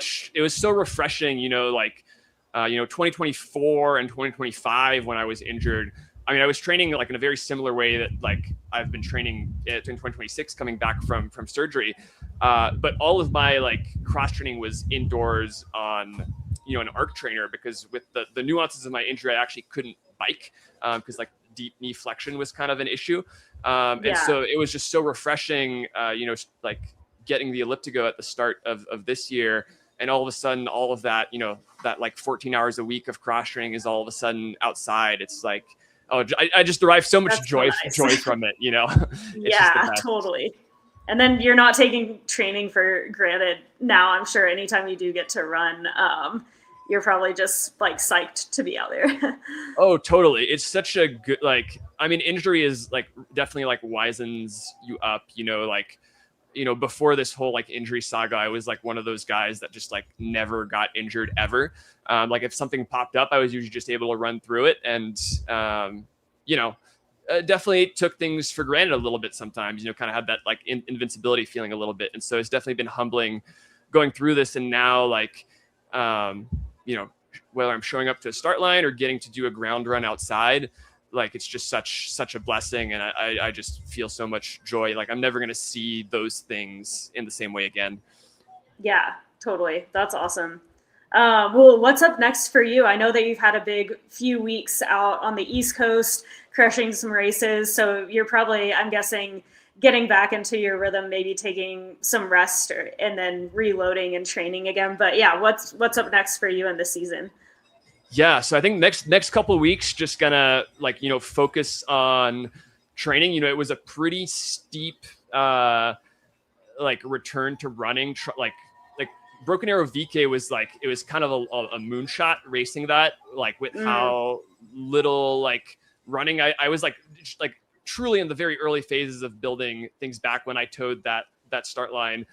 refreshing, 2024 and 2025 when I was injured. I mean, I was training like in a very similar way that like I've been training in 2026 coming back from surgery. But all of my like cross training was indoors on, an arc trainer, because with the nuances of my injury, I actually couldn't bike because like deep knee flexion was kind of an issue. And so it was just so refreshing, like getting the elliptigo at the start of this year. And all of a sudden, all of that, that like 14 hours a week of cross training is all of a sudden outside. It's like, oh, I just derive so much joy from it, Yeah, totally. And then you're not taking training for granted now. I'm sure anytime you do get to run, you're probably just like psyched to be out there. Oh, totally. It's such a good, injury is like definitely like wisens you up, before this whole like injury saga, I was like one of those guys that just like never got injured ever. Like if something popped up, I was usually just able to run through it. And, definitely took things for granted a little bit sometimes, kind of had that like invincibility feeling a little bit. And so it's definitely been humbling going through this. And now like, whether I'm showing up to a start line or getting to do a ground run outside, like it's just such a blessing, and I just feel so much joy. Like I'm never going to see those things in the same way again. Yeah, totally. That's awesome. Well, what's up next for you? I know that you've had a big few weeks out on the East Coast, crushing some races. So you're probably, I'm guessing, getting back into your rhythm, maybe taking some rest and then reloading and training again. But yeah, what's up next for you in the season? Yeah, so I think next couple of weeks, just gonna like focus on training. It was a pretty steep like return to running. Like Broken Arrow VK was like, it was kind of a moonshot racing that, like with how little like running I was like truly in the very early phases of building things back when I towed that start line.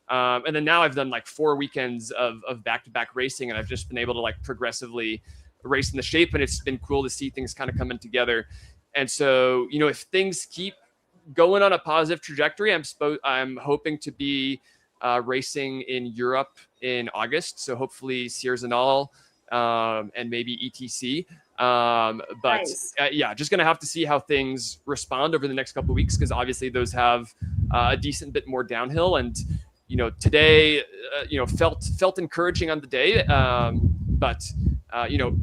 And then now I've done like 4 weekends of back-to-back racing, and I've just been able to like progressively race in the shape, and it's been cool to see things kind of coming together. And so, if things keep going on a positive trajectory, I'm hoping to be racing in Europe in August. So hopefully Sierzanal and maybe ETC. Nice. Yeah, just going to have to see how things respond over the next couple of weeks, because obviously those have a decent bit more downhill. And, today, felt encouraging on the day. But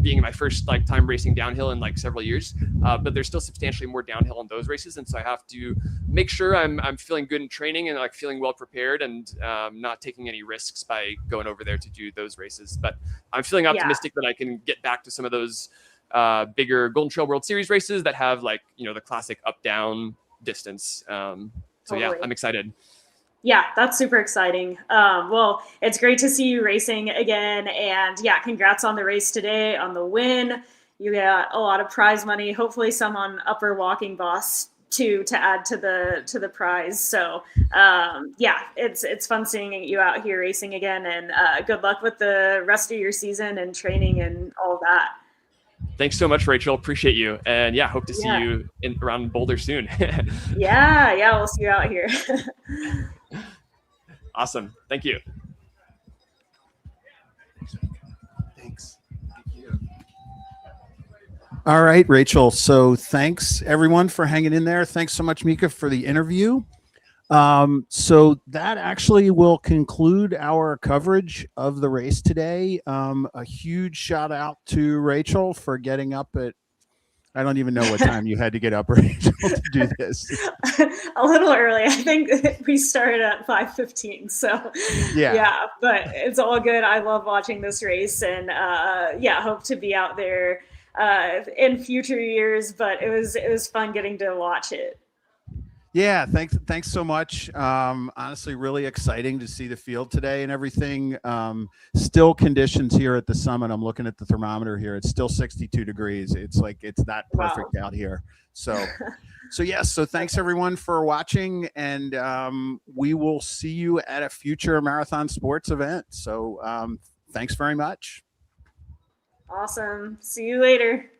being my first like time racing downhill in like several years, but there's still substantially more downhill in those races. And so I have to make sure I'm feeling good in training and like feeling well prepared, and not taking any risks by going over there to do those races. But I'm feeling optimistic that I can get back to some of those bigger Golden Trail World Series races that have like, the classic up down distance. So yeah, I'm excited. Yeah, that's super exciting. Well, it's great to see you racing again. And yeah, congrats on the race today, on the win. You got a lot of prize money, hopefully some on Upper Walking Boss too, to add to the prize. So yeah, it's fun seeing you out here racing again, and good luck with the rest of your season and training and all that. Thanks so much, Rachel. Appreciate you. And yeah, hope to see you around Boulder soon. Yeah, we'll see you out here. Awesome. Thank you. Thanks. All right, Rachel. So thanks everyone for hanging in there. Thanks so much, Mika, for the interview. So that actually will conclude our coverage of the race today. A huge shout out to Rachel for getting up at, I don't even know what time you had to get up, Rachel, to do this. A little early. I think we started at 5:15. So yeah, but it's all good. I love watching this race, and yeah, hope to be out there in future years. But it was fun getting to watch it. Yeah, thanks so much. Honestly, really exciting to see the field today and everything. Still conditions here at the summit. I'm looking at the thermometer here. It's still 62 degrees. It's like it's that perfect out here. So yes. So thanks everyone for watching, and we will see you at a future Marathon Sports event. So thanks very much. Awesome. See you later.